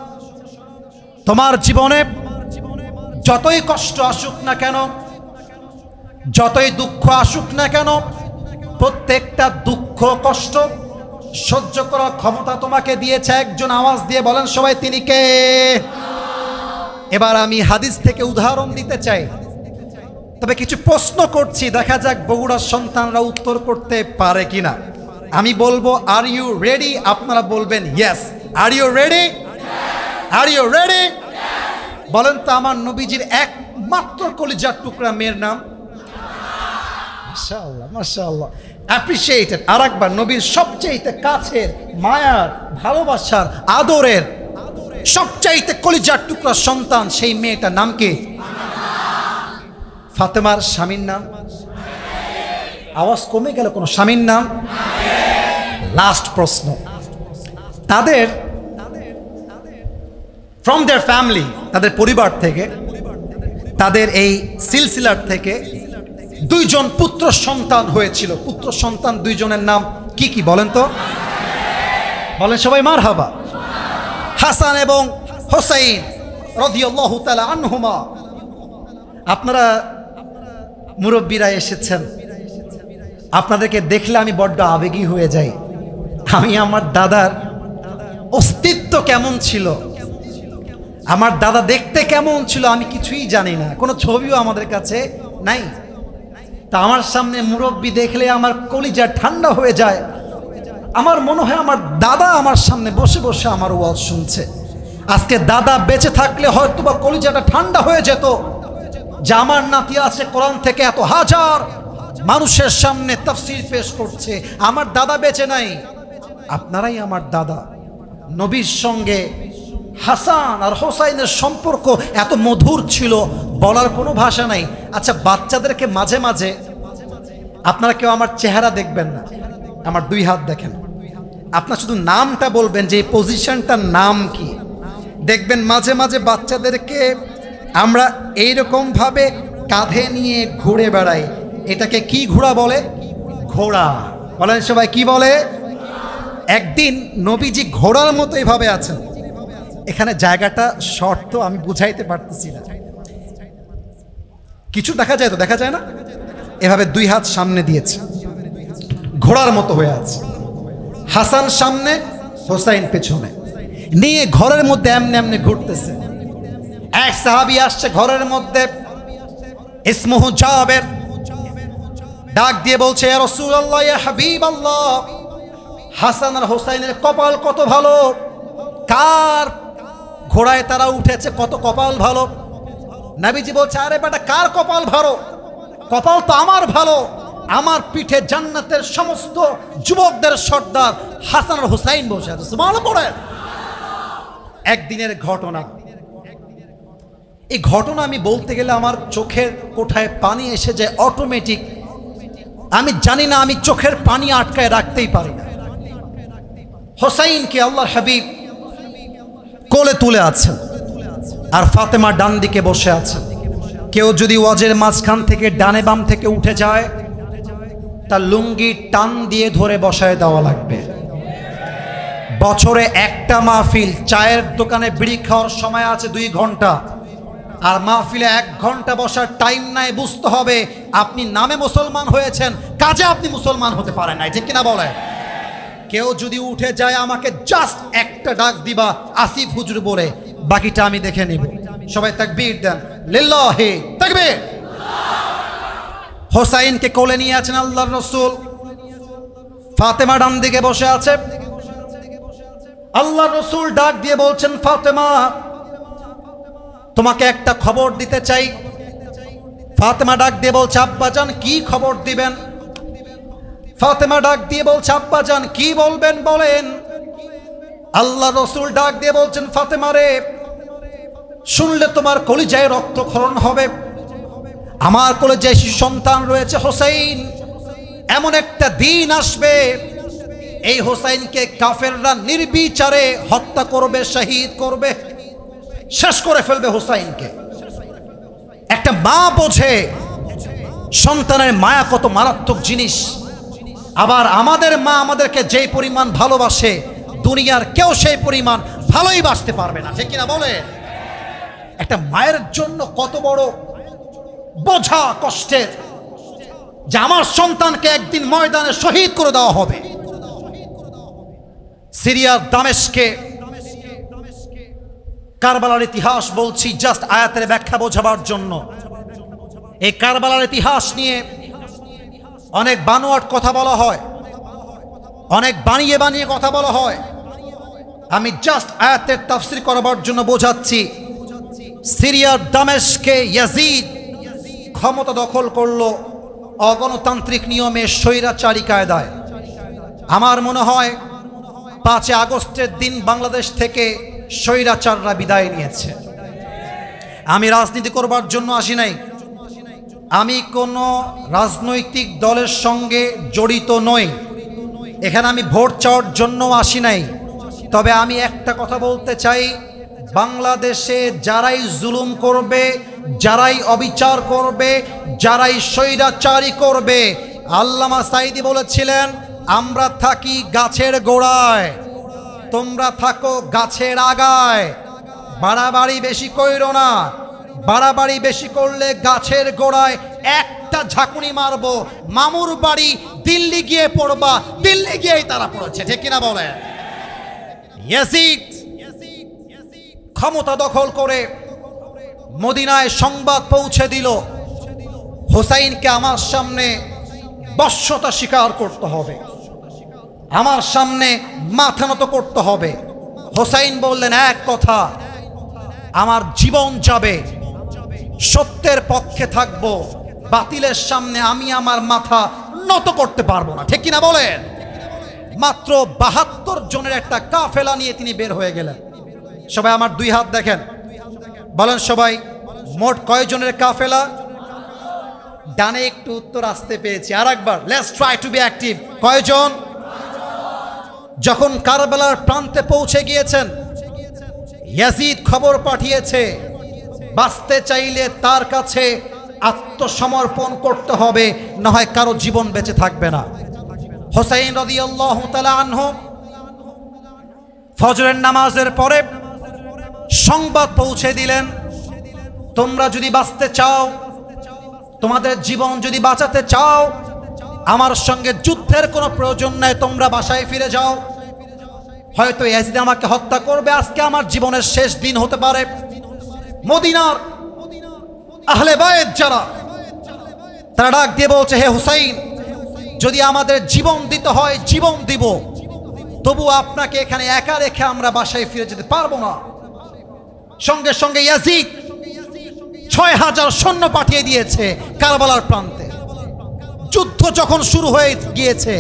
তোমার জীবনে যতই কষ্ট আসুক না কেন, যতই দুঃখ আসুক না কেন, প্রত্যেকটা দুঃখ কষ্ট সহ্য করার ক্ষমতা তোমাকে দিয়েছে একজন। আওয়াজ দিয়ে বলেন সবাই, তিনি কে? এবার আমি হাদিস থেকে উদাহরণ দিতে চাই, তবে কিছু প্রশ্ন করছি, দেখা যাক বগুড়ার সন্তানরা উত্তর করতে পারে কিনা। আমি বলবো আর ইউ রেডি, আপনারা বলবেন yes. Are you ready? Are you ready? বলেন তো, আমার নবীজির একমাত্র কলিজার টুকরা মেয়ের নাম? মাশাআল্লাহ মাশাআল্লাহ, অ্যাপ্রিশিয়েটেড। আর একবার, নবীর সবচেয়ে কাছের, মায়ার, ভালোবাসার, আদরের, সবচাইতে কলিজার টুকরা সন্তান, সেই মেয়েটার নাম কি? ফাতেমার স্বামীর নাম? আওয়াজ কমে গেল, কোন স্বামীর নাম? লাস্ট প্রশ্ন, তাদের ফ্রম দেয়ার ফ্যামিলি, তাদের পরিবার থেকে, তাদের এই সিলসিলার থেকে 2 জন পুত্র সন্তান হয়েছিল। পুত্র সন্তান 2 জনের নাম কি কি বলেন তো? বলেন সবাই মারহাবা। হাসান এবং হুসাইন রাদিয়াল্লাহু তাআলা আনহুমা। আপনারা মুরব্বীরা এসেছেন, আপনাদেরকে দেখলে আমি বড্ড আবেগী হয়ে যাই। আমি আমার দাদার অস্তিত্ব কেমন ছিল, আমার দাদা দেখতে কেমন ছিল, আমি কিছুই জানি না, কোনো ছবিও আমাদের কাছে নাই। তা আমার সামনে মুরব্বি দেখলে আমার কলিজা ঠান্ডা হয়ে যায়। আমার মনে হয় আমার দাদা আমার সামনে বসে বসে আমার ওয়াজ শুনছে। আজকে দাদা বেঁচে থাকলে হয়তো বা কলিজাটা ঠান্ডা হয়ে যেত যে আমার নাতি আছে কোরআন থেকে এত হাজার মানুষের সামনে তাফসীর পেশ করছে, আমার দাদা বেঁচে নাই। আপনারাই আমার দাদা। নবীর সঙ্গে হাসান আর হোসাইনের সম্পর্ক এত মধুর ছিল, বলার কোনো ভাষা নাই। আচ্ছা, বাচ্চাদেরকে মাঝে মাঝে আপনারা কেউ আমার চেহারা দেখবেন না, আমার দুই হাত দেখেন, আপনার শুধু নামটা বলবেন যে এই পজিশনটার নাম কি। দেখবেন মাঝে মাঝে বাচ্চাদেরকে আমরা এইরকম ভাবে কাঁধে নিয়ে ঘুরে বেড়াই। এটাকে কি ঘোড়া বলে? ঘোড়া। বলেন সবাই কি বলে? একদিন নবীজি ঘোড়ার মতো এইভাবে আছেন। এখানে জায়গাটা শর্ট তো আমি বুঝাইতে পারতেছি না, কিছু দেখা যায় তো, দেখা যায় না, এভাবে দুই হাত সামনে দিয়েছে, ঘোড়ার মতো হয়ে আছে। হাসান সামনে, হোসাইন পেছনে নিয়ে ঘরের মধ্যে এমনি এমনি ঘুরতেছে। এক সাহাবী আসছে ঘরের মধ্যে, ইসমুহু জাবের, ডাক দিয়ে বলছে, ইয়া রাসূলুল্লাহ, ইয়া হাবিবাল্লাহ, হাসান আর হোসাইনের কপাল কত ভালো, কার ঘোড়ায় তারা উঠেছে, কত কপাল ভালো। নবীজি বলছে, আরে বেটা, কার কপাল ভালো? কপাল তো আমার ভালো, আমার পিঠে জান্নাতের সমস্ত যুবকদের সর্দার হাসান আর হোসাইন বসে আছে। সুবহানাল্লাহ পড়েন। একদিনের ঘটনা, এই ঘটনা আমি বলতে গেলে আমার চোখের কোঠায় পানি এসে যায় অটোমেটিক। আমি জানি না, আমি চোখের পানি আটকায় রাখতেই পারি না। হোসাইনকে আল্লাহর হাবিব কোলে তুলে আছেন আর ফাতেমা ডান দিকে বসে আছেন। কেউ যদি ওয়াজের মাঝখান থেকে ডানে বাম থেকে উঠে যায়, তার লুঙ্গি টান দিয়ে ধরে বসায় দেওয়া লাগবে। বছরে একটা মাহফিল, চায়ের দোকানে বিড়ি খাওয়ার সময় আছে 2 ঘন্টা, আর মাহফিলে 1 ঘন্টা বসার টাইম নাই। বুঝতে হবে আপনি নামে মুসলমান হয়েছেন, কাজে আপনি মুসলমান হতে পারেন নাই, ঠিক কিনা বলে? কেউ যদি উঠে যায়, আমাকে জাস্ট একটা ডাক দিবা আসিফ হুজুর বলে, বাকিটা আমি দেখে নিব। সবাই তাকবীর দেন, লিল্লাহি তাকবীর। হোসাইনকে কোলে নিয়ে আছেন আল্লাহর রাসূল, ফাতেমা ডান দিকে বসে আছে। আল্লাহর রাসূল ডাক দিয়ে বলছেন, ফাতেমা, তোমাকে একটা খবর দিতে চাই। ফাতেমা ডাক দিয়ে বলছে, আব্বাজান কি খবর দিবেন? ফাতেমা ডাক দিয়ে বলছে, আব্বাজান কি বলবেন বলেন। আল্লাহর রাসূল ডাক দিয়ে বলছেন, ফাতেমা রে, শুনলে তোমার কলিজায় রক্তক্ষরণ হবে। আমার কলিজায় শিশু সন্তান রয়েছে হোসাইন। এমন একটা দিন আসবে, এই হোসাইনকে কাফেররা নির্বিচারে হত্যা করবে, শহীদ করবে, শেষ করে ফেলবে হোসাইনকে। একটা মা বোঝে সন্তানের মায়া কত মারাত্মক জিনিস। আবার আমাদের মা আমাদেরকে যেই পরিমাণ ভালোবাসে, দুনিয়ার কেউ সেই পরিমাণ ভালোই বাসতে পারবে না, ঠিক কিনা বলে? একটা মায়ের জন্য কত বড় বোঝা কষ্টের যে আমার সন্তানকে একদিন ময়দানে শহীদ করে দেওয়া হবে। সিরিয়ার দামেস্কে কারবালার ইতিহাস বলছি জাস্ট আয়াতের ব্যাখ্যা বোঝাবার জন্য। এই কারবালার ইতিহাস নিয়ে অনেক বানোয়াট কথা বলা হয়, অনেক বানিয়ে বানিয়ে কথা বলা হয়। আমি জাস্ট আয়াতের তাফসীর করাবার জন্য বোঝাচ্ছি। সিরিয়ার দামেস্কে ইয়াজিদ ক্ষমতা দখল করলো অগণতান্ত্রিক নিয়মে, স্বৈরাচারী কায়দায়। আমার মনে হয় 5 আগস্টের দিন বাংলাদেশ থেকে স্বৈরাচাররা বিদায় নিয়েছে। আমি রাজনীতি করবার জন্য আসি নাই, আমি কোনো রাজনৈতিক দলের সঙ্গে জড়িত নই, এখানে আমি ভোট চাওয়ার জন্য আসি নাই। তবে আমি একটা কথা বলতে চাই, বাংলাদেশে যারাই জুলুম করবে, যারাই অবিচার করবে, যারাই স্বৈরাচারী করবে, আল্লামা সাঈদী বলেছিলেন, আমরা থাকি গাছের গোড়ায়, তোমরা থাকো গাছের আগায়। বাড়াবাড়ি বেশি কইরো না, বাড়াবাড়ি বেশি করলে গাছের গোড়ায় একটা ঝাঁকুনি মারবো, মামুর বাড়ি দিল্লি গিয়ে পড়বা, দিল্লি গিয়েই তারা পড়েছে, ঠিক কিনা বলে? ইয়াজিদ ক্ষমতা দখল করে মদিনায় সংবাদ পৌঁছে দিল হোসাইনকে আমার সামনে বশ্যতা স্বীকার করতে হবে, আমার সামনে মাথা নত করতে হবে। হোসাইন বললেন, এক কথা, আমার জীবন যাবে, সত্যের পক্ষে থাকবো, বাতিলের সামনে আমি আমার মাথা নত করতে পারবো না। ঠিক কিনা বলেন? মাত্র 72 জনের একটা কাফেলা নিয়ে তিনি বের হয়ে গেলেন। সবাই আমার দুই হাত দেখেন, বলেন সবাই, মোট কয়জনের কাফেলা? ডানে একটু উত্তর আসতে পেয়েছি, আর একবার, let's try to be active. কয়জন? যখন কারবালার প্রান্তে পৌঁছে গিয়েছেন, ইয়াজিদ খবর পাঠিয়েছে, বাঁচতে চাইলে তার কাছে আত্মসমর্পণ করতে হবে, না হয় কারো জীবন বেঁচে থাকবে না। হোসাইন রাদিয়াল্লাহু তাআলা আনহু ফজরের নামাজের পরে সংবাদ পৌঁছে দিলেন, তোমরা যদি বাঁচতে চাও, তোমাদের জীবন যদি বাঁচাতে চাও, আমার সঙ্গে যুদ্ধের কোনো প্রয়োজন নাই, তোমরা বাসায় ফিরে যাও। হয়তো ইয়াজিদ আমাকে হত্যা করবে, আজকে আমার জীবনের শেষ দিন হতে পারে। মদিনার আহলে বায়েত যারা, তারা ডাক দিয়ে বলছে, হে হুসাইন, যদি আমাদের জীবন দিতে হয় জীবন দিব, তবু আপনাকে এখানে একা রেখে আমরা বাসায় ফিরে যেতে পারবো না। সঙ্গে সঙ্গে ইয়াজিদ 6000 সৈন্য পাঠিয়ে দিয়েছে কারবালার প্রান্তে। যুদ্ধ যখন শুরু হয়ে গিয়েছে,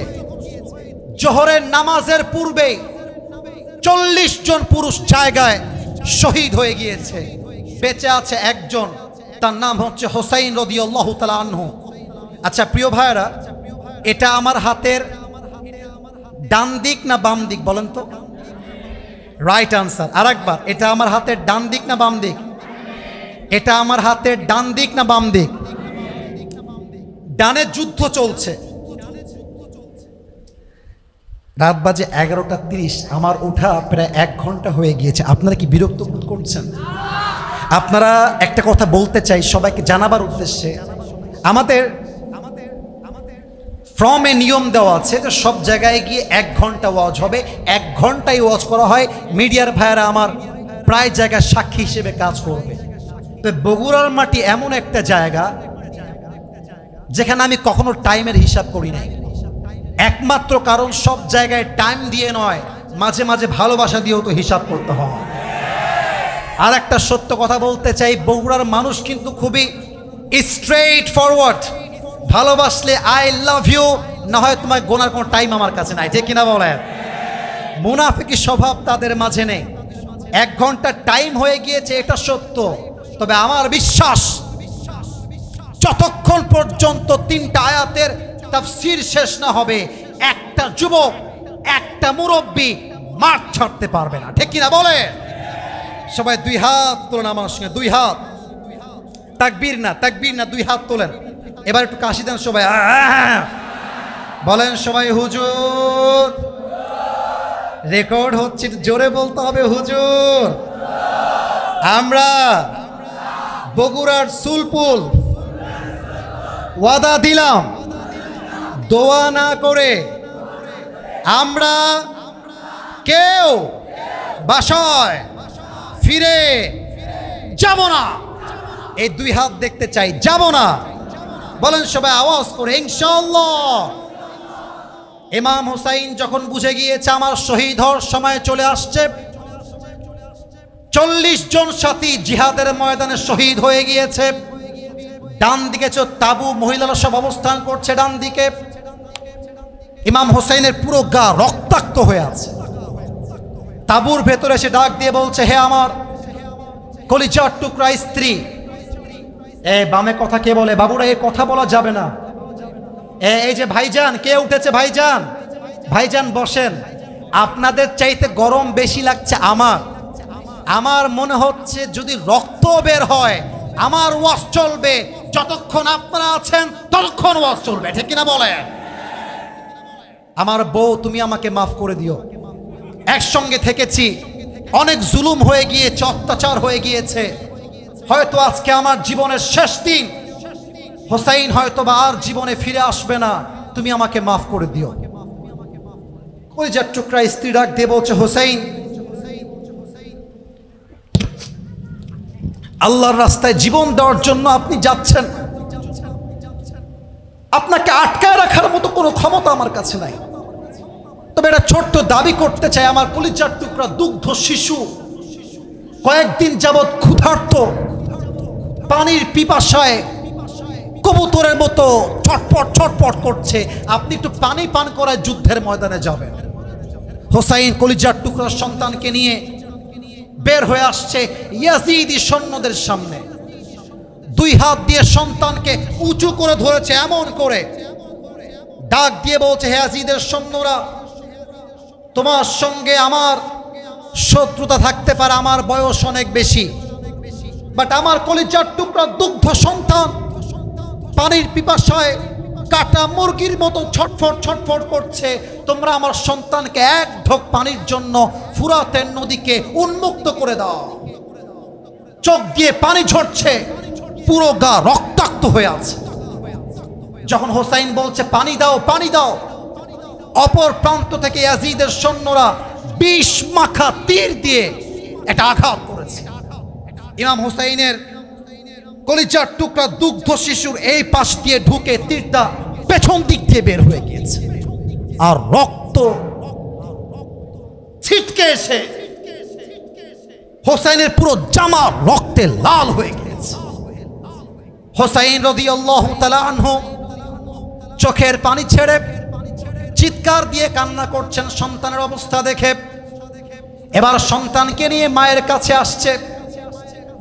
জোহরের নামাজের পূর্বে 40 জন পুরুষ জায়গায় শহীদ হয়ে গিয়েছে। বেঁচে আছে একজন, তার নাম হচ্ছে হোসাইন রাদিয়াল্লাহু তাআলা আনহু। আচ্ছা প্রিয় ভাইরা, এটা আমার হাতের ডান দিক না বাম দিক বলেন তো? Right answer. আর একবার, এটা আমার হাতের ডান দিক না বাম দিক? এটা আমার হাতের ডান দিক না বাম দিক? ডানে যুদ্ধ চলছে। রাত বাজে 11:30, আমার ওঠা প্রায় 1 ঘন্টা হয়ে গিয়েছে। আপনারা কি বিরক্ত বোধ করছেন? আপনারা একটা কথা বলতে চাই সবাইকে জানাবার উদ্দেশ্যে, আমাদের ফ্রমে নিয়ম দেওয়া আছে যে সব জায়গায় গিয়ে 1 ঘন্টা ওয়াজ হবে। 1 ঘন্টায় ওয়াজ করা হয়। মিডিয়ার ভাইয়েরা আমার প্রায় জায়গায় সাক্ষী হিসেবে কাজ করবে। তো বগুড়ার মাটি এমন একটা জায়গা যেখানে আমি কখনো টাইমের হিসাব করি নাই। একমাত্র কারণ, সব জায়গায় টাইম দিয়ে নয়, মাঝে মাঝে ভালোবাসা দিয়েও তো হিসাব করতে হয়। আর একটা সত্য কথা বলতে চাই, বগুড়ার মানুষ কিন্তু খুবই স্ট্রেইট ফরওয়ার্ড। ভালোবাসলে আই লাভ ইউ, না হয় তোমার গোনার কোনো টাইম আমার কাছে নাই। ঠিক কিনা বলেন? মুনাফিকি স্বভাব তাদের মাঝে নেই। 1 ঘন্টা টাইম হয়ে গিয়েছে, এটা সত্য। তবে আমার বিশ্বাস, যতক্ষণ পর্যন্ত 3টা আয়াতের তাফসীর শেষ না হবে, একটা যুবক, একটা মুরব্বী মাঠ ছাড়তে পারবে না। ঠিক কিনা বলে? সবাই 2 হাত তোলেন আমার সঙ্গে, 2 হাত। তাকবীর না, তাকবীর না, 2 হাত তোলেন। এবার একটু কাশি দেন সবাই, বলেন সবাই হুজুর। রেকর্ড হচ্ছে, জোরে বলতে হবে হুজুর। আমরা বগুড়ার সুলপুল ওয়াদা দিলাম, দোয়া না করে আমরা কেউ বাসায় ফিরে যাব না। এই 2 হাত দেখতে চাই, যাব না। বলেন সবাই আওয়াজ করে, ইনশাআল্লাহ। ইমাম হুসাইন যখন বুঝে গিয়েছে আমার শহীদ হওয়ার সময় চলে আসছে, 40 জন সাথী জিহাদের ময়দানে শহীদ হয়ে গিয়েছে। ডান দিকে তাবু, মহিলারা সব অবস্থান করছে ডান দিকে। ইমাম হুসাইনের পুরো গা রক্তাক্ত হয়ে আছে। তাবুর ভেতরে এসে ডাক দিয়ে বলছে, হে আমার কলিজার টুকরা স্ত্রী। বামে কথা কে বলে? বাবুরা, এই কথা বলা যাবে না। এই যে ভাইজান, কে উঠেছে? ভাইজান, ভাইজান বসেন। আপনাদের চাইতে গরম বেশি লাগছে আমার মনে হচ্ছে যদি রক্ত বের হয় আমার ওয়াজ চলবে, যতক্ষণ আপনারা আছেন ততক্ষণ ওয়াজ চলবে। ঠিক কিনা বলে? আমার বউ, তুমি আমাকে মাফ করে দিও। একসঙ্গে থেকেছি, অনেক জুলুম হয়ে গিয়েছে, অত্যাচার হয়ে গিয়েছে। হয়তো আজকে আমার জীবনের শেষ দিন, হোসাইন হয়তো বা আর জীবনে ফিরে আসবে না, তুমি আমাকে মাফ করে দিও। কলিজার টুকরা স্ত্রী ডাক দিয়ে বলছে, হোসাইন, আল্লাহর রাস্তায় জীবন দেওয়ার জন্য আপনি যাচ্ছেন, আপনাকে আটকায় রাখার মতো কোনো ক্ষমতা আমার কাছে নাই। তবে এটা ছোট্ট দাবি করতে চাই, আমার কলিজার টুকরা দুগ্ধ শিশু কয়েকদিন যাবৎ ক্ষুধার্ত, পানির পিপাসায় কবুতরের মতো ছটফট ছটফট করছে। আপনি একটু পানি পান করায় যুদ্ধের ময়দানে যাবেন। হোসাইন কলিজার টুকরার সন্তানকে নিয়ে বের হয়ে আসছে ইয়াজিদি সৈন্যদের সামনে। দুই হাত দিয়ে সন্তানকে উঁচু করে ধরেছে, এমন করে ডাক দিয়ে বলছে, হে ইয়াজিদের সৈন্যরা, তোমার সঙ্গে আমার শত্রুতা থাকতে পারে, আমার বয়স অনেক বেশি, বাট আমার কলিজার টুকরা দুগ্ধ সন্তান পানির পিপাসায় কাটা মুরগির মতো ছটফট ছটফট করছে। তোমরা আমার সন্তানকে এক ঢোক পানির জন্য ফুরাতের নদীকে উন্মুক্ত করে দাও। চোখ দিয়ে পানি ঝরছে, পুরো গা রক্তাক্ত হয়ে আছে। যখন হোসাইন বলছে পানি দাও পানি দাও, অপর প্রান্ত থেকে ইয়াজিদের সৈন্যরা ২০ মাখা তীর দিয়ে এটা আঘাত করেছে। ইমাম হোসাইনের কলিজার টুকরা দুগ্ধ শিশুর এই পাশ দিয়ে ঢুকে তীরটা পেছন দিক দিয়ে বের হয়ে গিয়েছে, আর রক্ত ছিটকে এসে হোসাইনের পুরো জামা রক্তে লাল হয়ে গিয়েছে। হোসাইন রাদিয়াল্লাহু তাআলা আনহু চোখের পানি ছেড়ে চিৎকার দিয়ে কান্না করছেন সন্তানের অবস্থা দেখে। এবার সন্তানকে নিয়ে মায়ের কাছে আসছে,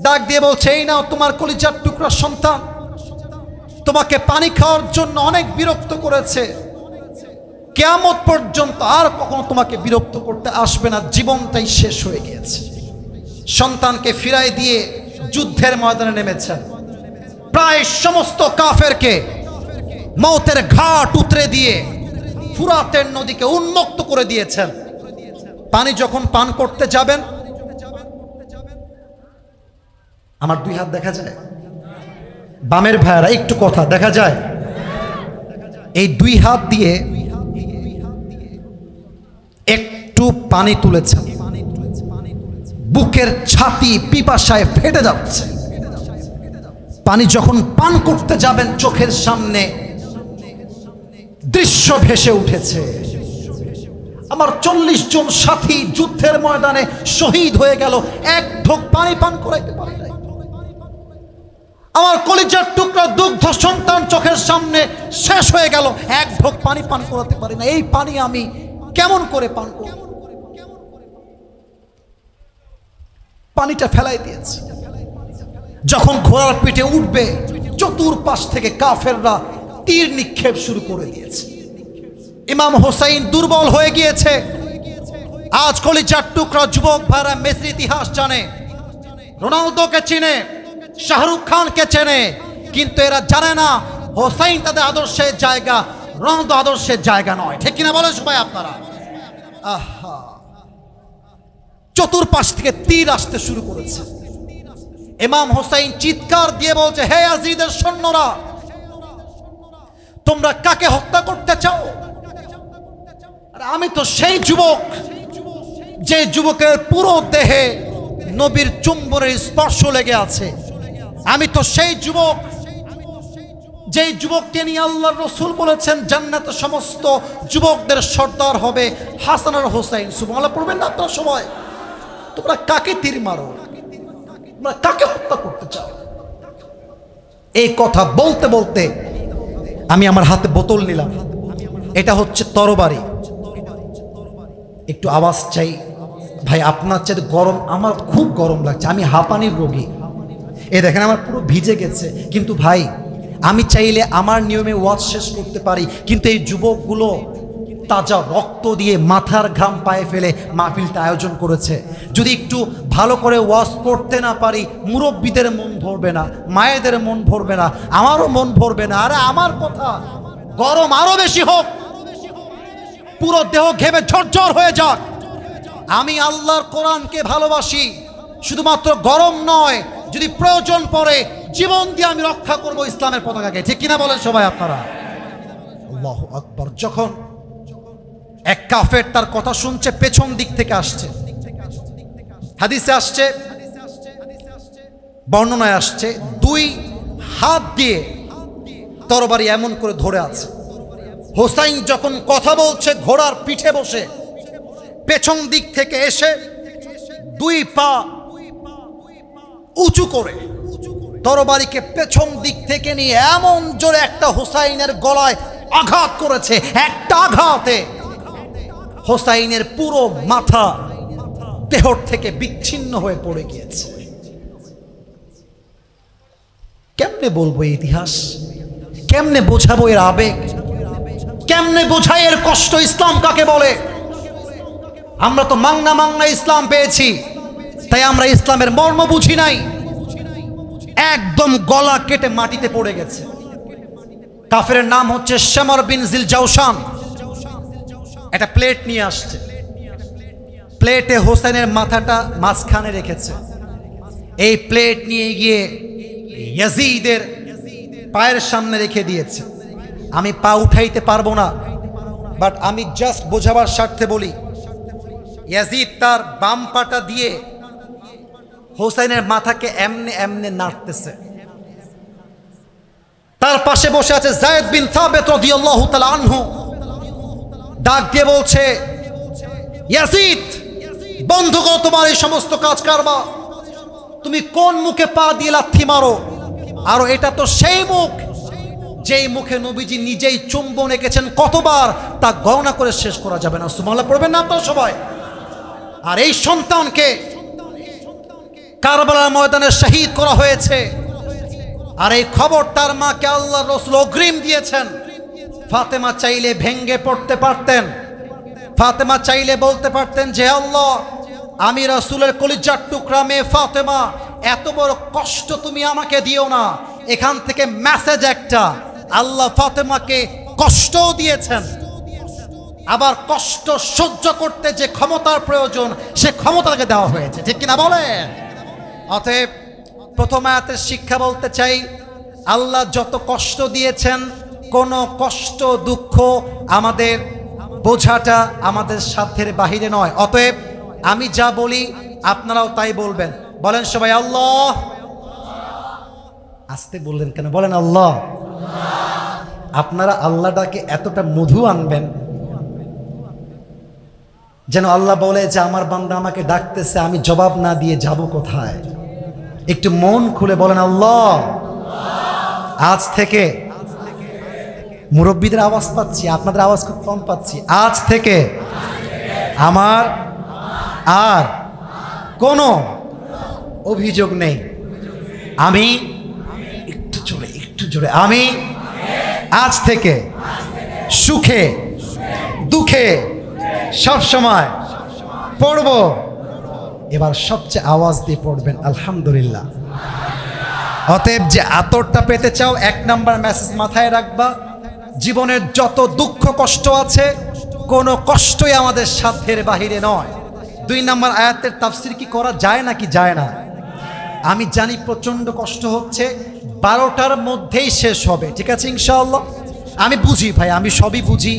ডাক দিয়ে বলছে, এই নাও তোমার কলিজার টুকরা সন্তান, তোমাকে পানি খাওয়ার জন্য অনেক বিরক্ত করেছে, কিয়ামত পর্যন্ত আর কখনো তোমাকে বিরক্ত করতে আসবে না, জীবনটাই শেষ হয়ে গিয়েছে। সন্তানকে ফিরাই দিয়ে যুদ্ধের ময়দানে নেমেছেন। প্রায় সমস্ত কাফেরকে মৌতের ঘাট উতরে দিয়ে ফুরাতের নদীকে উন্মুক্ত করে দিয়েছেন। পানি যখন পান করতে যাবেন, আমার দুই হাত দেখা যায়, বামের ভাইয়েরা একটু কথা দেখা যায়, এই দুই হাত দিয়ে একটু পানি তুলেছেন, বুকের ছাতি পিপাসায় ফেটে যাচ্ছে। পানি যখন পান করতে যাবেন, চোখের সামনে দৃশ্য ভেসে উঠেছে। আমার ৪০ জন সাথী যুদ্ধের ময়দানে শহীদ হয়ে গেল, এক ঢোক পানি পান করাইতে পারে নাই। আমার কলিজার টুকরা দুগ্ধ সন্তান চোখের সামনে শেষ হয়ে গেল, এক ঢোক পানি পান করাতে পারি না। এই পানি আমি কেমন করে পান করব? পানিটা ফেলাই দিয়েছে। যখন ঘোড়ার পিঠে উঠবে, চতুর্পাশ থেকে কাফেররা তীর নিক্ষেপ শুরু করে দিয়েছে। ইমাম হোসাইন দুর্বল হয়ে গিয়েছে। আজ কলিজার টুকরা যুবক ভাইরা মেসির ইতিহাস জানে, রোনালদোকে চিনে, শাহরুখ খানকে চেনে, কিন্তু এরা জানে না হোসাইন তাদের আদর্শের জায়গা, রোনালদো আদর্শের জায়গা নয়। ঠিক কিনা বলেন সবাই আপনারা? আহা, চতুর্পাশ থেকে তীর আসতে শুরু করেছে। ইমাম হোসাইন চিৎকার দিয়ে বলছে, হে ইয়াজিদের সৈন্যরা, তোমরা কাকে হত্যা করতে চাও? আমি তো সেই যুবক, যে যুবকের পুরো দেহে নবীর চুম্বনের স্পর্শ লেগে আছে। আমি তো সেই যুবক, যেই যুবককে নিয়ে আল্লাহর রাসূল বলেছেন জান্নাতে সমস্ত যুবকদের সর্দার হবে হাসান আর হোসাইন। সুবহানাল্লাহ পড়বেন না আপনারা সবাই? তোমরা কাকে তীর মারো? তোমরা কাকে হত্যা করতে চাও? এই কথা বলতে বলতে আমি আমার হাতে বোতল নিলাম, এটা হচ্ছে তরবারি। একটু আওয়াজ চাই ভাই, আপনার চেয়ে গরম, আমার খুব গরম লাগছে, আমি হাঁপানির রোগী। এ দেখেন আমার পুরো ভিজে গেছে। কিন্তু ভাই, আমি চাইলে আমার নিয়মে ওয়াজ শেষ করতে পারি, কিন্তু এই যুবকগুলো তাজা রক্ত দিয়ে মাথার ঘাম পায়ে ফেলে মাহফিলটা আয়োজন করেছে। যদি একটু ভালো করে ওয়াজ করতে না পারি, মুরব্বীদের মন ভরবে না, মায়েদের মন ভরবে না, আমারও মন ভরবে না। আরে আমার কথা, গরম আরো বেশি হোক, পুরো দেহ ঘেমে ঝরঝর হয়ে যাক। আমি আল্লাহর কোরআনকে ভালোবাসি, শুধুমাত্র গরম নয়, যদি প্রয়োজন পড়ে জীবন দিয়ে আমি রক্ষা করব ইসলামের পতাকাকে। ঠিক কিনা বলেন সবাই আপনারা? আল্লাহু আকবার। যখন এক কাফের তার কথা শুনছে, পেছন দিক থেকে আসছে, হাদিসে আসছে, বর্ণনায় আসছে, দুই হাত দিয়ে তরবারি এমন করে ধরে আছে। হোসাইন যখন কথা বলছে ঘোড়ার পিঠে বসে, পেছন দিক থেকে এসে দুই পা উঁচু করে তরবারিকে পেছন দিক থেকে নিয়ে এমন জোরে একটা হোসাইনের গলায় আঘাত করেছে, একটা আঘাতে হোসাইনের পুরো মাথা দেহর থেকে বিচ্ছিন্ন হয়ে পড়ে গিয়েছে। কেমনে বলবো এই ইতিহাস, কেমনে বোঝাবো এর আবেগ, কেমনে বোঝাই এর কষ্ট? ইসলাম কাকে বলে? আমরা তো মাংনা মাংনা ইসলাম পেয়েছি, তাই আমরা ইসলামের মর্ম বুঝি নাই। একদম গলা কেটে মাটিতে পড়ে গেছে। কাফেরের নাম হচ্ছে শামর বিন জিল জাওশান। একটা প্লেট নিয়ে আসছে, প্লেটে হোসেনের মাথাটা মাঝখানে রেখেছে। এই প্লেট নিয়ে গিয়ে ইয়াজিদের পায়ের সামনে রেখে দিয়েছে। আমি পা উঠাইতে পারবো না, বাট আমি জাস্ট বোঝাবার স্বার্থে বলি, ইয়াজিদ তার বাম পাটা দিয়ে হোসেনের মাথাকে এমনে এমনে নাড়তেছে। তার পাশে বসে আছে যায়েদ বিন সাবিত রাদিয়াল্লাহু তাআলা আনহু। ডাক দিয়ে বলছে, ইয়াজিদ বন্ধ করো তোমার এই সমস্ত কাজ কারবার, তুমি কোন মুখে পা দিয়ে লাথি মারো? আর এটা তো সেই মুখ যেই মুখে নবীজি নিজেই চুম্বন এঁকেছেন কতবার তা গণনা করে শেষ করা যাবে না। সুবহানাল্লাহ পড়বেন না আপনারা সবাই? আর এই সন্তানকে কারবালার ময়দানে শহীদ করা হয়েছে, আর এই খবর তার মাকে আল্লাহর রাসূল অগ্রিম দিয়েছেন। ফাতেমা চাইলে ভেঙ্গে পড়তে পারতেন, ফাতেমা চাইলে বলতে পারতেন যে আল্লাহ, আমি রাসূলের কলিজার টুকরা মেয়ে ফাতেমা, এত বড় কষ্ট তুমি আমাকে দিও না। এখান থেকে মেসেজ একটা, আল্লাহ ফাতেমাকে কষ্টও দিয়েছেন, আবার কষ্ট সহ্য করতে যে ক্ষমতার প্রয়োজন সে ক্ষমতাকে দেওয়া হয়েছে, ঠিক কিনা বলেন? অতএব প্রথম আয়াতের শিক্ষা বলতে চাই, আল্লাহ যত কষ্ট দিয়েছেন, কোনো কষ্ট দুঃখ আমাদের বোঝাটা আমাদের সাধ্যের বাহিরে নয়। অতএব আমি যা বলি আপনারাও তাই বলবেন। বলেন সবাই আল্লাহ। আস্তে বললেন কেন? বলেন আল্লাহ। আপনারা আল্লাহটাকে এতটা মধু আনবেন যেন আল্লাহ বলে যে আমার বান্দা আমাকে ডাকতেছে, আমি জবাব না দিয়ে যাব কোথায়? একটু মন খুলে বলেন আল্লাহ। আজ থেকে মুরব্বীদের আওয়াজ পাচ্ছি, আপনাদের আওয়াজ খুব কম পাচ্ছি। আজ থেকে আমার আর কোনো অভিযোগ নেই। আমি একটু জোরে আমি আজ থেকে সুখে দুঃখে সব সময় পড়ব। এবার সবচেয়ে আওয়াজ দিয়ে পড়বেন আলহামদুলিল্লাহ। অতএব যে আতরটা পেতে চাও, এক নাম্বার মেসেজ মাথায় রাখবা, জীবনের যত দুঃখ কষ্ট আছে কোনো কষ্টই আমাদের সাধ্যের বাহিরে নয়। দুই নাম্বার আয়াতের তাফসির কি করা যায় নাকি যায় না? আমি জানি প্রচন্ড কষ্ট হচ্ছে, 12টার মধ্যেই শেষ হবে, ঠিক আছে ইনশাআল্লাহ? আমি বুঝি ভাই, আমি সবই বুঝি,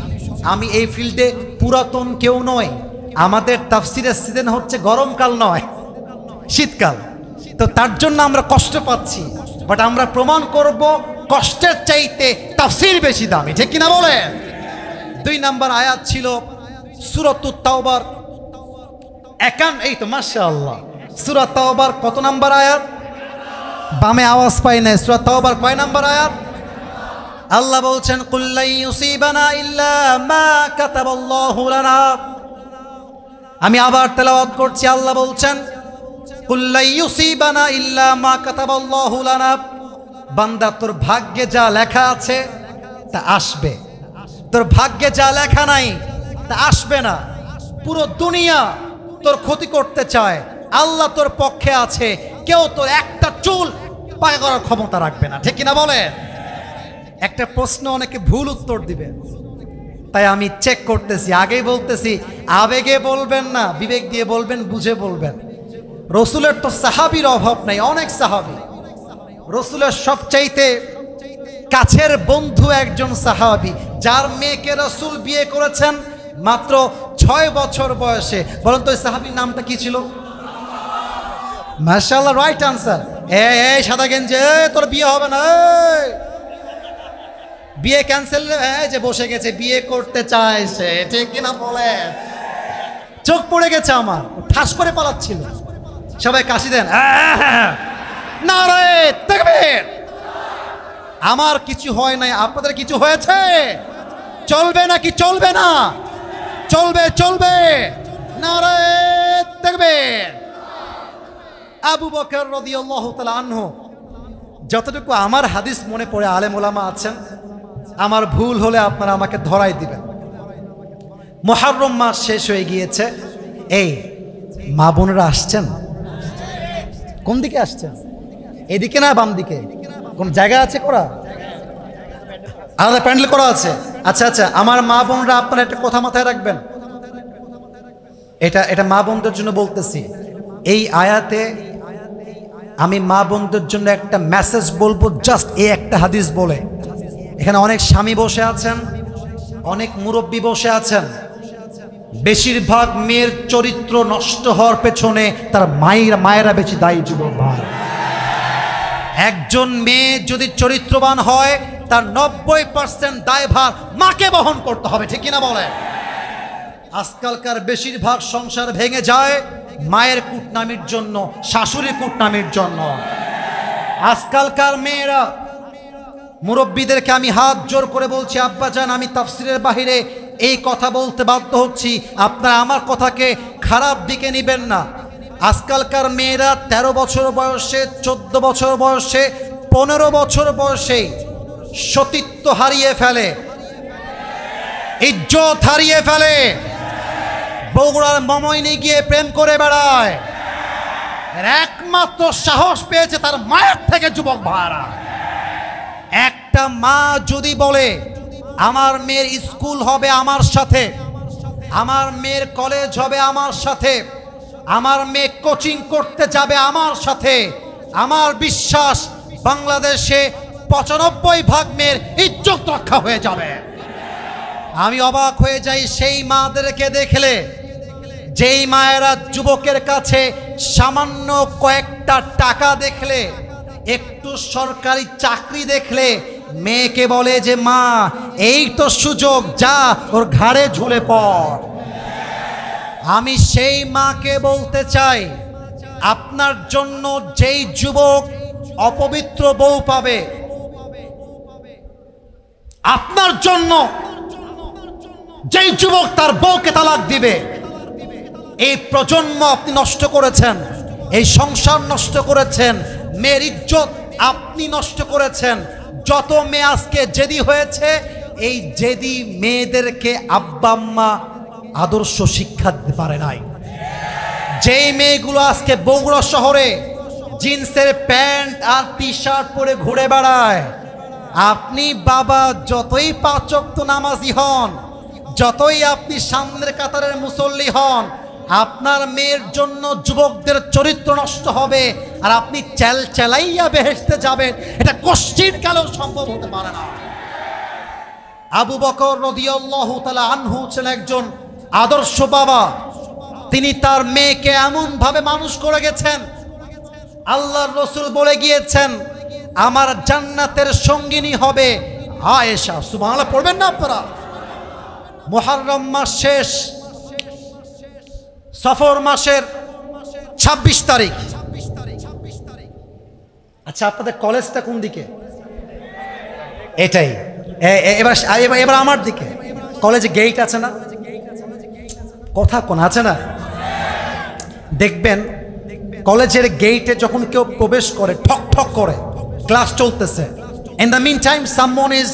আমি এই ফিল্ডে পুরাতন কেউ নয়। আমাদের তাফসিরের সিজন হচ্ছে গরমকাল নয় শীতকাল, তো তার জন্য আমরা কষ্ট পাচ্ছি, বাট আমরা প্রমাণ করব কষ্টের চাইতে তাফসির বেশি দামি, ঠিক কিনা বলেন? 2 নাম্বার আয়াত ছিল সূরাতুত তাওবার এই তো মাশাআল্লাহ, সূরা তাওবার কত নাম্বার আয়াত? বামে আওয়াজ পাই না। সূরা তাওবার কয় নাম্বার আয়াত? আল্লাহ বলছেন কুল লা ইউসিবানা ইল্লা মা কাতাবাল্লাহু লানা। আমি আবার তেলাওয়াত করছি, আল্লাহ বলছেন কুল লা ইউসিবানা ইল্লা মা কাতাবাল্লাহু লানা। বান্দা তোর ভাগ্যে যা লেখা আছে তা আসবে, তোর ভাগ্যে যা লেখা নাই তা আসবে না। পুরো দুনিয়া তোর ক্ষতি করতে চায়, আল্লাহ তোর পক্ষে আছে, কেউ তোর একটা চুল পায়ে করার ক্ষমতা রাখবে না, ঠিক কিনা বলে? একটা প্রশ্ন অনেকে ভুল উত্তর দিবে, তাই আমি চেক করতেছি, আগেই বলতেছি, আবেগে বলবেন না, বিবেক দিয়ে বলবেন, বুঝে বলবেন। রসুলের তো সাহাবীর অভাব নাই, অনেক সাহাবী। রসুলের সবচাইতে কাছের বন্ধু একজন সাহাবী, যার মেয়েকে রসুল বিয়ে করেছেন মাত্র 6 বছর বয়সে। বলেন তো ওই সাহাবীর নামটা কি ছিল? মাশাআল্লাহ, রাইট আনসার। এই সাদা গেঞ্জি, তোর বিয়ে হবে না। বিয়ে ক্যান্সেল, যে বসে গেছে বিয়ে করতে চায় সে, ঠিক কিনা বলে? চোখ পড়ে গেছে আমার, ঠাস করে পালাচ্ছিল। সবাই কাশি দেন, নারে তাকবীর। আমার কিছু হয় নাই, আপনাদের কিছু হয়েছে? চলবে নাকি চলবে না? চলবে, চলবে, নারে তাকবীর। আবু বকর রাদিয়াল্লাহু তাআলা আনহু, যতটুকু আমার হাদিস মনে পড়ে, আলেম ওলামা আছেন, আমার ভুল হলে আপনারা আমাকে ধরাই দিবেন। মুহররম মাস শেষ হয়ে গিয়েছে, এই মা বোনেরা আসছেন? কোন দিকে আসছেন? এদিকে না বাম দিকে? কোন জায়গা আছে করা? আলাদা প্যান্ডেল করা আছে? আচ্ছা আচ্ছা, আমার মা বোনরা আপনারা একটা কথা মাথায় রাখবেন, এটা মা বোনদের জন্য বলতেছি। এই আয়াতে আমি মা বোনদের জন্য একটা মেসেজ বলবো, জাস্ট এই একটা হাদিস বলে। এখানে অনেক স্বামী বসে আছেন, অনেক মুরব্বী বসে আছেন। বেশিরভাগ মেয়ের চরিত্র নষ্ট হওয়ার পেছনে তার মায়েরা বেশি দায়ী। যুবক ভাই, একজন মেয়ে যদি চরিত্রবান হয় তার 90% দায়ভার মাকে বহন করতে হবে, ঠিক কিনা বলে? আজকালকার বেশিরভাগ সংসার ভেঙে যায় মায়ের কুটনামির জন্য, শাশুড়ি কুটনামির জন্য। আজকালকার মেয়েরা, মুরব্বীদেরকে আমি হাত জোর করে বলছি, আব্বাজান আমি তাফসিরের বাহিরে এই কথা বলতে বাধ্য হচ্ছি, আপনারা আমার কথাকে খারাপ দিকে নেবেন না। আজকালকার মেয়েরা 13 বছর বয়সে, 14 বছর বয়সে, 15 বছর বয়সে সতীত্ব হারিয়ে ফেলে, ইজ্জত হারিয়ে ফেলে, বগুড়ার মমইনে গিয়ে প্রেম করে বেড়ায়। একমাত্র সাহস পেয়েছে তার মায়ের থেকে। যুবক ভাইরা, একটা মা যদি বলে আমার মেয়ের স্কুল হবে আমার সাথে, আমার মেয়ের কলেজ হবে আমার সাথে, আমার মেয়ে কোচিং করতে যাবে আমার সাথে, আমার বিশ্বাস বাংলাদেশে 95% মেয়ের ইজ্জত রক্ষা হয়ে যাবে। আমি অবাক হয়ে যাই সেই মাদেরকে দেখলে, যেই মায়েরা যুবকের কাছে সামান্য কয়েকটা টাকা দেখলে, একটু সরকারি চাকরি দেখলে মেয়েকে বলে যে মা এই তো সুযোগ, যা ওর ঘাড়ে ঝুলে পড়। আমি সেই মাকে বলতে চাই, আপনার জন্য যেই যুবক অপবিত্র বউ পাবে, আপনার জন্য যেই যুবক তার বউকে তালাক দিবে, এই প্রজন্ম আপনি নষ্ট করেছেন, এই সংসার নষ্ট করেছেন, মেয়ের ইজ্জত আপনি নষ্ট করেছেন। যত মেয়ে আজকে জেদি হয়েছে, এই জেদি মেয়েদেরকে আব্বা আম্মা আদর্শ শিক্ষা দিতে পারে নাই। যেই মেয়েগুলো আজকে বগুড়া শহরে জিন্সের প্যান্ট আর টি শার্ট পরে ঘুরে বেড়ায়, আপনি বাবা যতই 5 ওয়াক্ত নামাজি হন, যতই আপনি সামনের কাতারের মুসল্লি হন, আপনার মেয়ের জন্য যুবকদের চরিত্র নষ্ট হবে, আর আপনি চেলাইয়া বেহেশতে যাবেন, এটা কোশ্চিন কালেও সম্ভব হতে পারে না। আবু বকর রাদিয়াল্লাহু তাআলা আনহু ছিলেন একজন আদর্শ বাবা। তিনি তার মেয়েকে এমন ভাবে মানুষ করে গেছেন, আল্লাহর রাসূল বলে গিয়েছেন আমার জান্নাতের সঙ্গিনী হবে আয়েশা। সুবহানাল্লাহ পড়বেন না আপনারা? মুহররম মাস শেষ, সফর মাসের 26 তারিখ। আচ্ছা, আপনাদের কলেজটা কোন দিকে? এটাই। এবার আমার দিকে। কলেজে গেট আছে না? কথা কোন আছে না? দেখবেন কলেজের গেটে যখন কেউ প্রবেশ করে, ঠক ঠক করে, ক্লাস চলতেছে, in the mean time someone is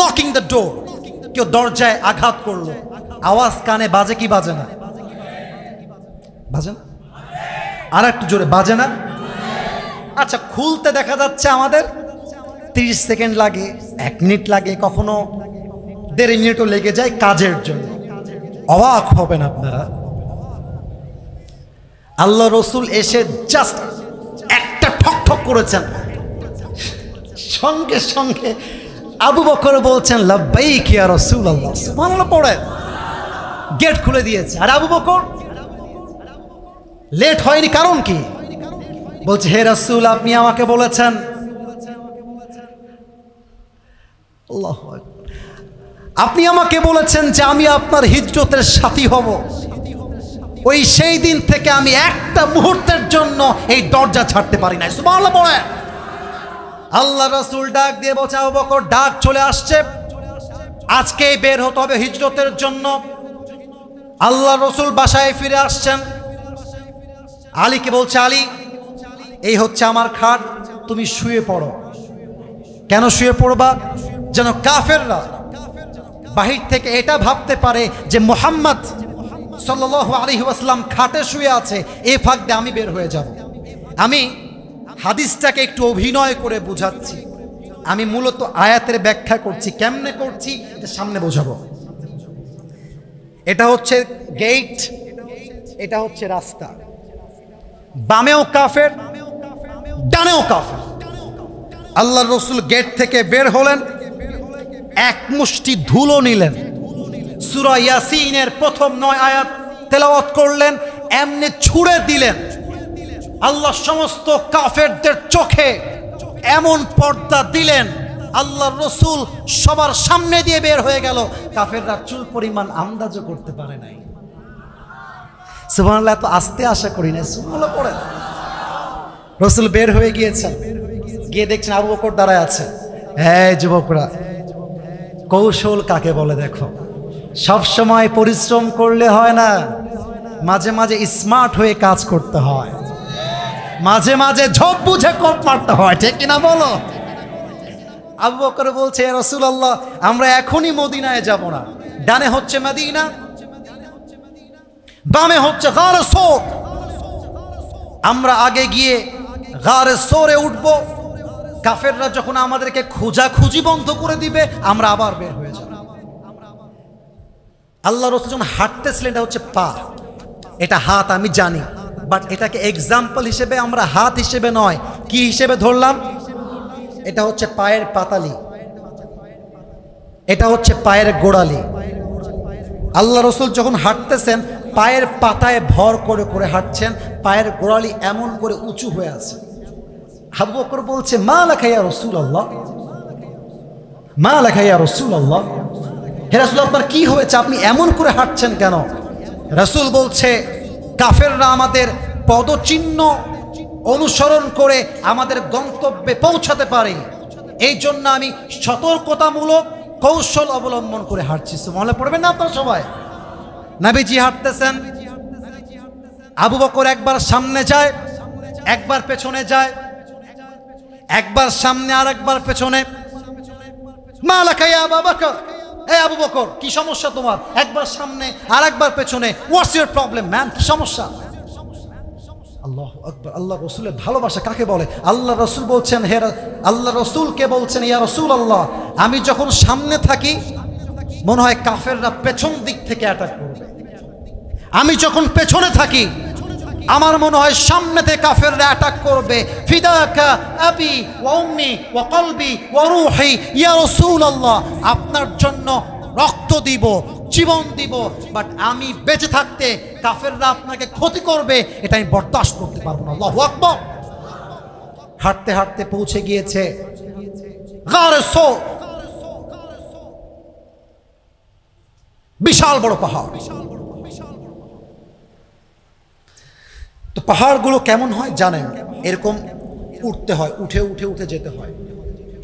knocking the door, কেউ দরজায় আঘাত করলো, আওয়াজ কানে বাজে কি বাজে না? বাজে না? আর একটু জোরে, বাজে না? আচ্ছা, খুলতে দেখা যাচ্ছে আমাদের 30 সেকেন্ড লাগে, 1 মিনিট লাগে, কখনো 1.5 মিনিটও লেগে যায় কাজের জন্য। অবাক হবেন আপনারা, আল্লাহ রসুল এসে জাস্ট একটা ঠক ঠক করেছেন, সঙ্গে সঙ্গে আবু বকর বলছেন লাব্বাইক ইয়া রাসূলুল্লাহ, সুবহানাল্লাহ পড়ে গেট খুলে দিয়েছে। আর আবু বকর লেট হয়নি, কারণ কি? বলছে হে রাসূল, আপনি আমাকে বলেছেন। আল্লাহু আকবার। আপনি আমাকে বলেছেন যে আমি আপনার হিজরতের সাথী হব। ওই সেই দিন থেকে আমি একটা মুহূর্তের জন্য এই দরজা ছাড়তে পারি না। সুবহানাল্লাহ পড়ে। আল্লাহ রাসূল ডাক দিয়ে বলছে, আবু বকর ডাক চলে আসছে, আজকেই বের হতে হবে হিজরতের জন্য। আল্লাহ রাসূল বাসায় ফিরে আসছেন, আলীকে বলছে, আলী এই হচ্ছে আমার খাট, তুমি শুয়ে পড়ো। কেন শুয়ে পড়বা? যেন কাফেররা বাহির থেকে এটা ভাবতে পারে যে মুহাম্মদ সাল্লাল্লাহু আলাইহি ওয়াসাল্লাম খাটে শুয়ে আছে, এই ফাঁক দিয়ে আমি বের হয়ে যাব। আমি হাদিসটাকে একটু অভিনয় করে বোঝাচ্ছি, আমি মূলত আয়াতের ব্যাখ্যা করছি। কেমনে করছি এটা সামনে বোঝাবো। এটা হচ্ছে গেট, এটা হচ্ছে রাস্তা, বামেও কাফের ডানেও কাফের। আল্লাহর রাসূল গেট থেকে বের হলেন, এক মুষ্টি ধুলো নিলেন, সূরা ইয়াসিনের প্রথম 9 আয়াত তেলাওয়াত করলেন, এমনি ছুঁড়ে দিলেন। আল্লাহ সমস্ত কাফেরদের চোখে এমন পর্দা দিলেন, আল্লাহর রাসূল সবার সামনে দিয়ে বের হয়ে গেল, কাফেররা চুল পরিমাণ আন্দাজও করতে পারে নাই। সুবহানাল্লাহ, তো আস্তে আশা করি না, সুবহানাল্লাহ পড়ে। রাসূল বের হয়ে গিয়েছেন, গিয়ে দেখছেন আবু বকর দাঁড়ায় আছে। হ্যাঁ যুবকরা, কৌশল কাকে বলে দেখো। সব সময় পরিশ্রম করলে হয় না, মাঝে মাঝে স্মার্ট হয়ে কাজ করতে হয়, মাঝে মাঝে ঝোপ বুঝে কোপ মারতে হয়, ঠিক কিনা বলো? আবু বকর বলছে, ইয়া রাসূলুল্লাহ আমরা এখনই মদিনায় যাব না। ডানে হচ্ছে মদিনা, বামে হচ্ছে গারে সোর। আমরা আগে গিয়ে গারে সোরে উঠব, কাফেররা যখন আমাদেরকে খোঁজাখুঁজি বন্ধ করে দিবে আমরা আবার বের হয়ে যাব। আল্লাহ রাসূল যখন হাঁটতেছিলেন, এটা হচ্ছে পা, এটা হাত আমি জানি, বাট এটাকে এক্সাম্পল হিসেবে আমরা হাত হিসেবে নয়, কি হিসেবে ধরলাম? এটা হচ্ছে পায়ের পাতালি, এটা হচ্ছে পায়ের গোড়ালি। আল্লাহ রাসূল যখন হাঁটতেছেন পায়ের পাতায় ভর করে করে হাঁটছেন, পায়ের গোড়ালি এমন করে উঁচু হয়ে আছে। আবু বকর বলছে, মা লাকা ইয়া রাসূলুল্লাহ, মা লাকা ইয়া রাসূলুল্লাহ, হে রাসূল আপনার কি হয়েছে, আপনি এমন করে হাঁটছেন কেন? রাসূল বলছে, কাফেররা আমাদের পদচিহ্ন অনুসরণ করে আমাদের গন্তব্যে পৌঁছাতে পারে, এই জন্য আমি সতর্কতামূলক কৌশল অবলম্বন করে হাঁটছি। মনে পড়বেন না আপনারা সবাই? নবীজি হাঁটতেছেন, আবু বকর একবার সামনে যায়, একবার পেছনে যায়, একবার সামনে আর একবার পেছনে। মা লাকা ইয়া আবু বকর, এই আবু বকর কি সমস্যা তোমার? একবার সামনে আর একবার পেছনে, হোয়াটস ইউর প্রবলেম ম্যান, কি সমস্যা? আল্লাহু আকবার। আল্লাহ রাসূলের ভালোবাসা কাকে বলে? আল্লাহ রাসূল বলছেন, হে আল্লাহ রাসূলকে বলছেন, ইয়া রাসূলুল্লাহ আমি যখন সামনে থাকি মনে হয় কাফেররা পেছন দিক থেকে অ্যাটাক করবে, আমি যখন পেছনে থাকি আমার মনে হয় সামনে থেকে কাফেররা অ্যাটাক করবে। ফিদাকা আবি ওয়া উম্মি ওয়া কলবি ওয়া রূহি ইয়া রাসূলুল্লাহ, আপনার জন্য রক্ত দিব, জীবন দিব, বাট আমি বেঁচে থাকতে কাফেররা আপনাকে ক্ষতি করবে এটা আমি বরদাস্ত করতে পারবো না। আল্লাহু আকবার। হাঁটতে হাঁটতে পৌঁছে গিয়েছে গারে সোর, বিশাল বড় পাহাড়। তো পাহাড়গুলো কেমন হয় জানেন? এরকম উঠতে হয়, উঠে উঠে উঠে যেতে হয়,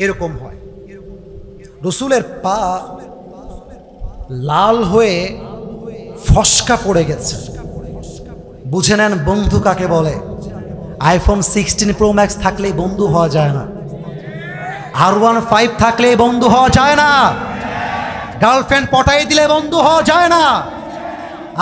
এরকম হয়। রাসূলের পা লাল হয়ে ফসকা পড়ে গেছে। বুঝে নেন বন্ধু কাকে বলে। আইফোন 16 প্রো ম্যাক্স থাকলেই বন্ধু হওয়া যায় না, R15 থাকলেই বন্ধু হওয়া যায় না, গার্লফ্রেন্ড পটাই দিলে বন্ধু হওয়া যায় না।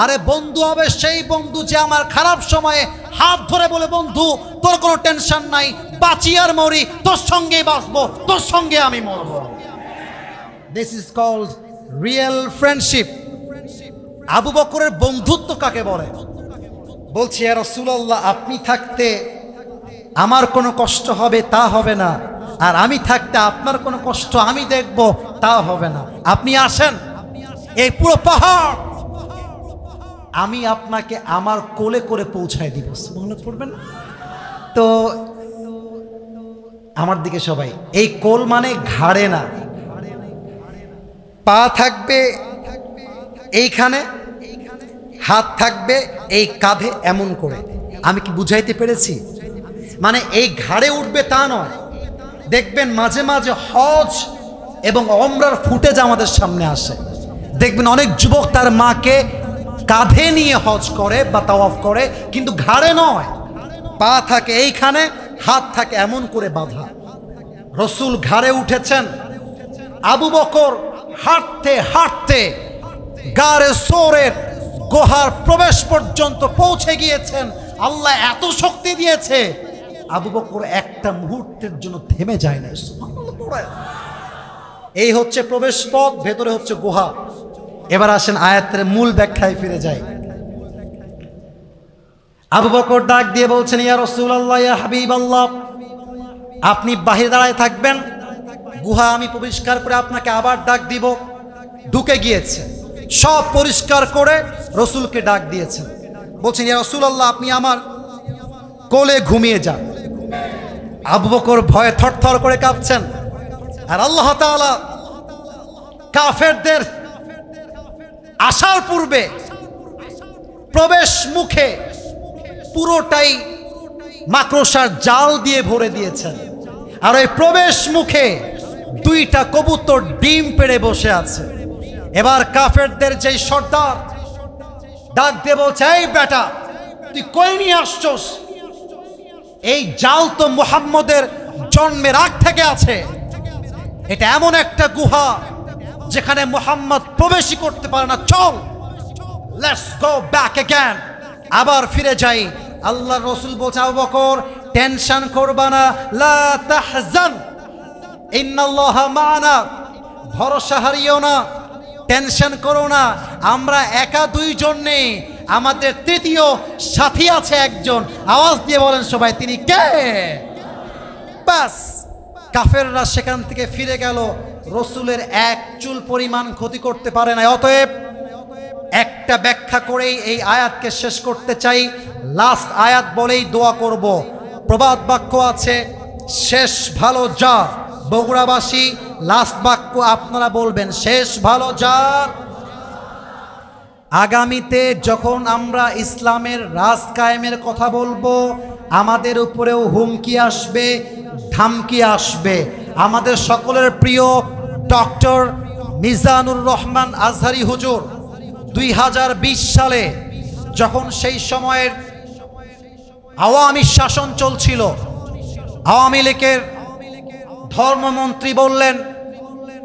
আরে বন্ধু হবে সেই বন্ধু যে আমার খারাপ সময়ে হাত ধরে বলে, বন্ধু তোর কোনো টেনশন নাই, বাঁচি আর মরি তোর সঙ্গেই বাঁচবো, তোর সঙ্গে আমি মরবো। This is called real friendship. আবু বকরের বন্ধুত্ব কাকে বলে? বলছি, ইয়া রাসূলুল্লাহ আপনি থাকতে আমার কোনো কষ্ট হবে তা হবে না, আর আমি থাকতে আপনার কোনো কষ্ট আমি দেখব তা হবে না। আপনি আসেন, এই পুরো পাহাড় আমি আপনাকে আমার কোলে করে পৌঁছায় দিব। মনে পড়বেন? তো আমার দিকে সবাই, এই কোল মানে ঘাড়ে না, পা থাকবে এইখানে, হাত থাকবে এই কাঁধে এমন করে। আমি কি বুঝাইতে পেরেছি? মানে এই ঘাড়ে উঠবে তা নয়। দেখবেন মাঝে মাঝে হজ এবং ওমরার ফুটেজ আমাদের সামনে আসে। দেখবেন অনেক যুবক তার মাকে কাঁধে নিয়ে হজ করে বা তাওয়াফ করে, কিন্তু ঘাড়ে নয়। পা থাকে এইখানে, হাত থাকে এমন করে বাঁধা। রসুল ঘাড়ে উঠেছেন। আবু বকর হাঁটতে হাঁটতে গারে সোরের গুহার প্রবেশ পর্যন্ত পৌঁছে গিয়েছেন। আল্লাহ এত শক্তি দিয়েছে, আবু বকর একটা মুহূর্তের জন্য থেমে যায় না। এই হচ্ছে প্রবেশ পথ, ভেতরে হচ্ছে গুহা। এবার আসেন আয়াতের মূল ব্যাখ্যায় ফিরে যাই। আবু বকর ডাক দিয়ে বলছেন, ইয়া রাসূলুল্লাহ, ইয়া হাবিবাল্লাহ, আপনি বাহিরে দাঁড়ায় থাকবেন, গুহা আমি পরিষ্কার করে আপনাকে আবার ডাক দিব। ঢুকে গিয়েছে, সব পরিষ্কার করে রসুলকে ডাক দিয়েছেন। বলছেন, ইয়া রাসূলুল্লাহ, আপনি আমার কোলে ঘুমিয়ে যান। আবু বকর ভয়ে থরথর করে কাঁপছেন। আর আল্লাহ তাআলা কাফেরদের আসার পূর্বে প্রবেশ মুখে পুরোটাই মাকড়সার জাল দিয়ে ভরে দিয়েছেন। আর ওই প্রবেশ মুখে দুইটা কবুতর ডিম পেড়ে বসে আছে। এবার কাফেরদের যেই সর্দার ডাক দিয়ে বলছে, এই বেটা, তুই কই নিয়ে আসছস? এই জাল তো মুহাম্মদের জন্মের আগ থেকে আছে। এটা এমন একটা গুহা যেখানে মুহাম্মদ প্রবেশই করতে পারে না। চল, লেটস গো ব্যাক অ্যাগেন, আবার ফিরে যাই। আল্লাহ রসুল বলছে, আবু বকর, টেনশন করবা না, লা তাহজান ইন্নাল্লাহা মা'ানা, ভরসা হারিও না, টেনশন করো না, আমরা একা দুইজন নেই, আমাদের তৃতীয় সাথী আছে একজন। আওয়াজ দিয়ে বলেন সবাই, তিনি কে? বাস, কাফেররা সেখান থেকে ফিরে গেল। রসুলের এক চুল পরিমাণ ক্ষতি করতে পারে না। অতএব একটা ব্যাখ্যা করেই এই আয়াতকে শেষ করতে চাই। লাস্ট আয়াত বলেই দোয়া করব। প্রবাদ বাক্য আছে, শেষ ভালো যা। বগুড়াবাসী, লাস্ট বাক্য আপনারা বলবেন, শেষ ভালো যা। আগামীতে যখন আমরা ইসলামের রাজ কায়েমের কথা বলবো, আমাদের উপরেও হুমকি আসবে, ধামকি আসবে। আমাদের সকলের প্রিয় ডক্টর মিজানুর রহমান আজহারি হুজুর 2020 সালে যখন সেই সময়ের আওয়ামী শাসন চলছিল, আওয়ামী লীগের ধর্মমন্ত্রী বললেন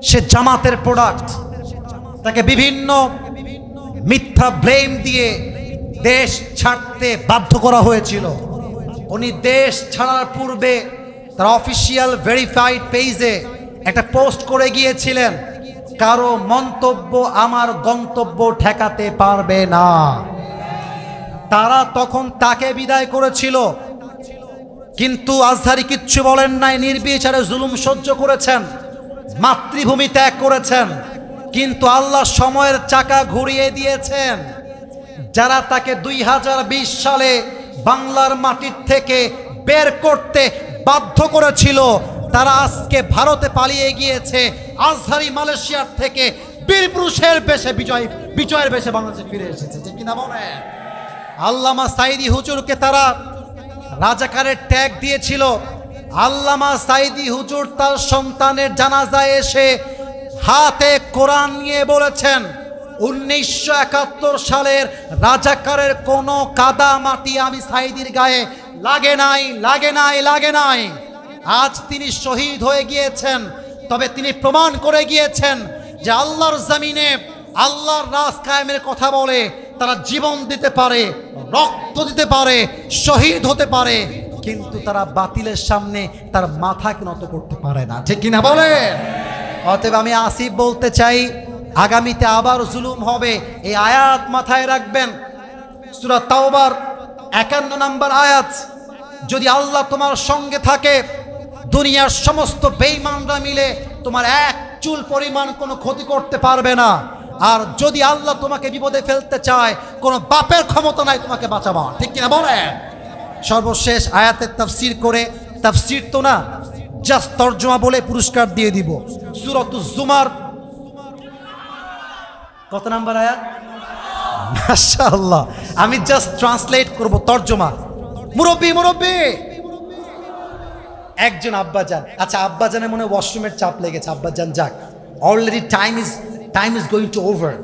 সে জামাতের প্রোডাক্ট। তাকে বিভিন্ন মিথ্যা ব্লেম দিয়ে দেশ ছাড়তে বাধ্য করা হয়েছিল। উনি দেশ ছাড়ার পূর্বে তার অফিসিয়াল ভেরিফাইড পেজে একটা পোস্ট করে গিয়েছিলেন, কারো মন্তব্য আমার গন্তব্য ঠেকাতে পারবে না। তারা তখন তাকে বিদায় করেছিল, কিন্তু আজহারি কিচ্ছু বলেন নাই, নির্বিচারে জুলুম সহ্য করেছেন, মাতৃভূমি ত্যাগ করেছেন। কিন্তু আল্লাহ সময়ের চাকা ঘুরিয়ে দিয়েছেন। যারা তাকে 2020 সালে বাংলার মাটির থেকে বের করতে বাধ্য করেছিল, তারা আজকে ভারতে পালিয়ে গিয়েছে। আজহারি মালয়েশিয়ার থেকে বীর পুরুষের বেশে বিজয়ের বেশে বাংলাদেশে ফিরে এসেছে, ঠিক কিনা বলেন? আল্লামা সাইদি হুজুরকে তারা রাজাকারের ট্যাগ দিয়েছিল। আল্লামা সাইদি হুজুর তার সন্তানের জানাজায় এসে হাতে কোরআন নিয়ে বলেছেন, 1971 সালের রাজাকারের কোনো কাদা মাটি আমি সাইদির গায়ে লাগে নাই, লাগে নাই, লাগে নাই। আজ তিনি শহীদ হয়ে গিয়েছেন, তবে তিনি প্রমাণ করে গিয়েছেন যে আল্লাহর জমিনে আল্লাহর রাজ কায়েমের কথা বলে তারা জীবন দিতে পারে, রক্ত দিতে পারে, শহীদ হতে পারে, কিন্তু তারা বাতিলের সামনে তার মাথাকে নত করতে পারে না, ঠিক কিনা বলে? অতএব আমি আসিফ বলতে চাই, আগামীতে আবার জুলুম হবে, এই আয়াত মাথায় রাখবেন। সূরা তাওবার 51 নম্বর আয়াত, যদি আল্লাহ তোমার সঙ্গে থাকে, দুনিয়ার সমস্ত বেঈমানরা মিলে তোমার এক চুল পরিমাণ কোনো ক্ষতি করতে পারবে না। আর যদি আল্লাহ তোমাকে বিপদে ফেলতে চায়, কোনো বাপের ক্ষমতা নাই তোমাকে বাঁচাবার, ঠিক কিনা বলেন? সর্বশেষ আয়াতের তাফসীর করে, তাফসীর তো না, জাস্ট তরজমা বলে পুরস্কার দিয়ে দিব। সূরাতুজ জুমার কত নাম্বার আয়াত? মাশাআল্লাহ। আমি জাস্ট ট্রান্সলেট করব, তর্জমা। মুরব্বি মুরব্বি, একজন আব্বাজান, আচ্ছা আব্বাজানের মনে ওয়াশরুমের চাপ লেগেছে, আব্বাজান যাক, already time is going to over.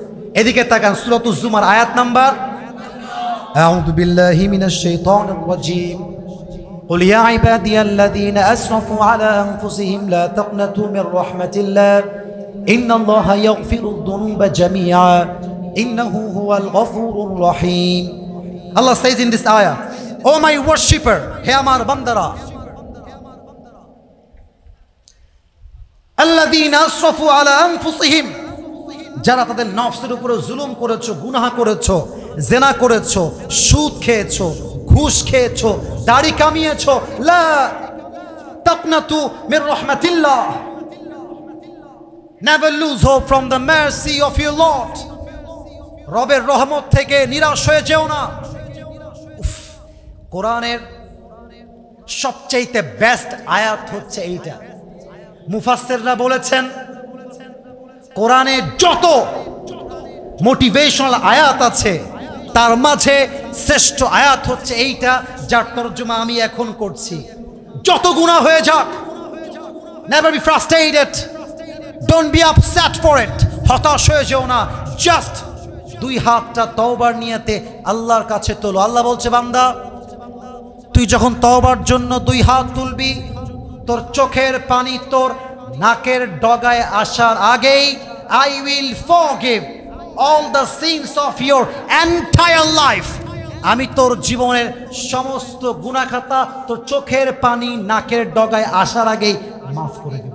এদিকে তাকান, সূরাতুজ জুমার আয়াত নাম্বার, আউযু বিল্লাহি মিনাশ শাইতানির রাজীম, قل يا عبادي الذين أسرفوا على أنفسهم لا تقنطوا من رحمة الله إن الله يغفر الذنوب جميعا إنه هو الغفور الرحيم. Allah says in this ayah, oh my worshipper, হে আমার বান্দারা, الذين أسرفوا على أنفسهم, যারা তাদের নফসের উপরে জুলুম করেছো, গুনাহ করেছো, জেনা করেছো, সুদ খেয়েছো, ঘুষ খেয়েছো, দাড়ি কামিয়েছো, লা তাকনাতু Mir রাহমাতিল্লাহ, never lose hope from the mercy of your Lord, রবের রহমত থেকে নিরাশ হয়ে যেও না। কোরআনের সবচেয়ে বেস্ট আয়াত হচ্ছে এইটা। মুফাসসিররা বলেছেন কোরআনে যত মোটিভেশনাল আয়াত আছে তার মাঝে শ্রেষ্ঠ আয়াত হচ্ছে এইটা, যার তরজমা আমি এখন করছি। যত গুনাহ হয়ে যাক, never be frustrated, don't be upset for it, হতাশ হয়ে যেও না, জাস্ট দুই হাতটা তওবার নিয়তে আল্লাহর কাছে তোলো। আল্লাহ বলছে, বান্দা তুই যখন তওবার জন্য দুই হাত তুলবি, তোর চোখের পানি তোর নাকের ডগায় আসার আগেই I will forgive all the sins of your entire life. আমি তোর জীবনের সমস্ত গুনাহ খাতা তোর চোখের পানি নাকের ডগায় আসার আগেই মাফ করে দেব।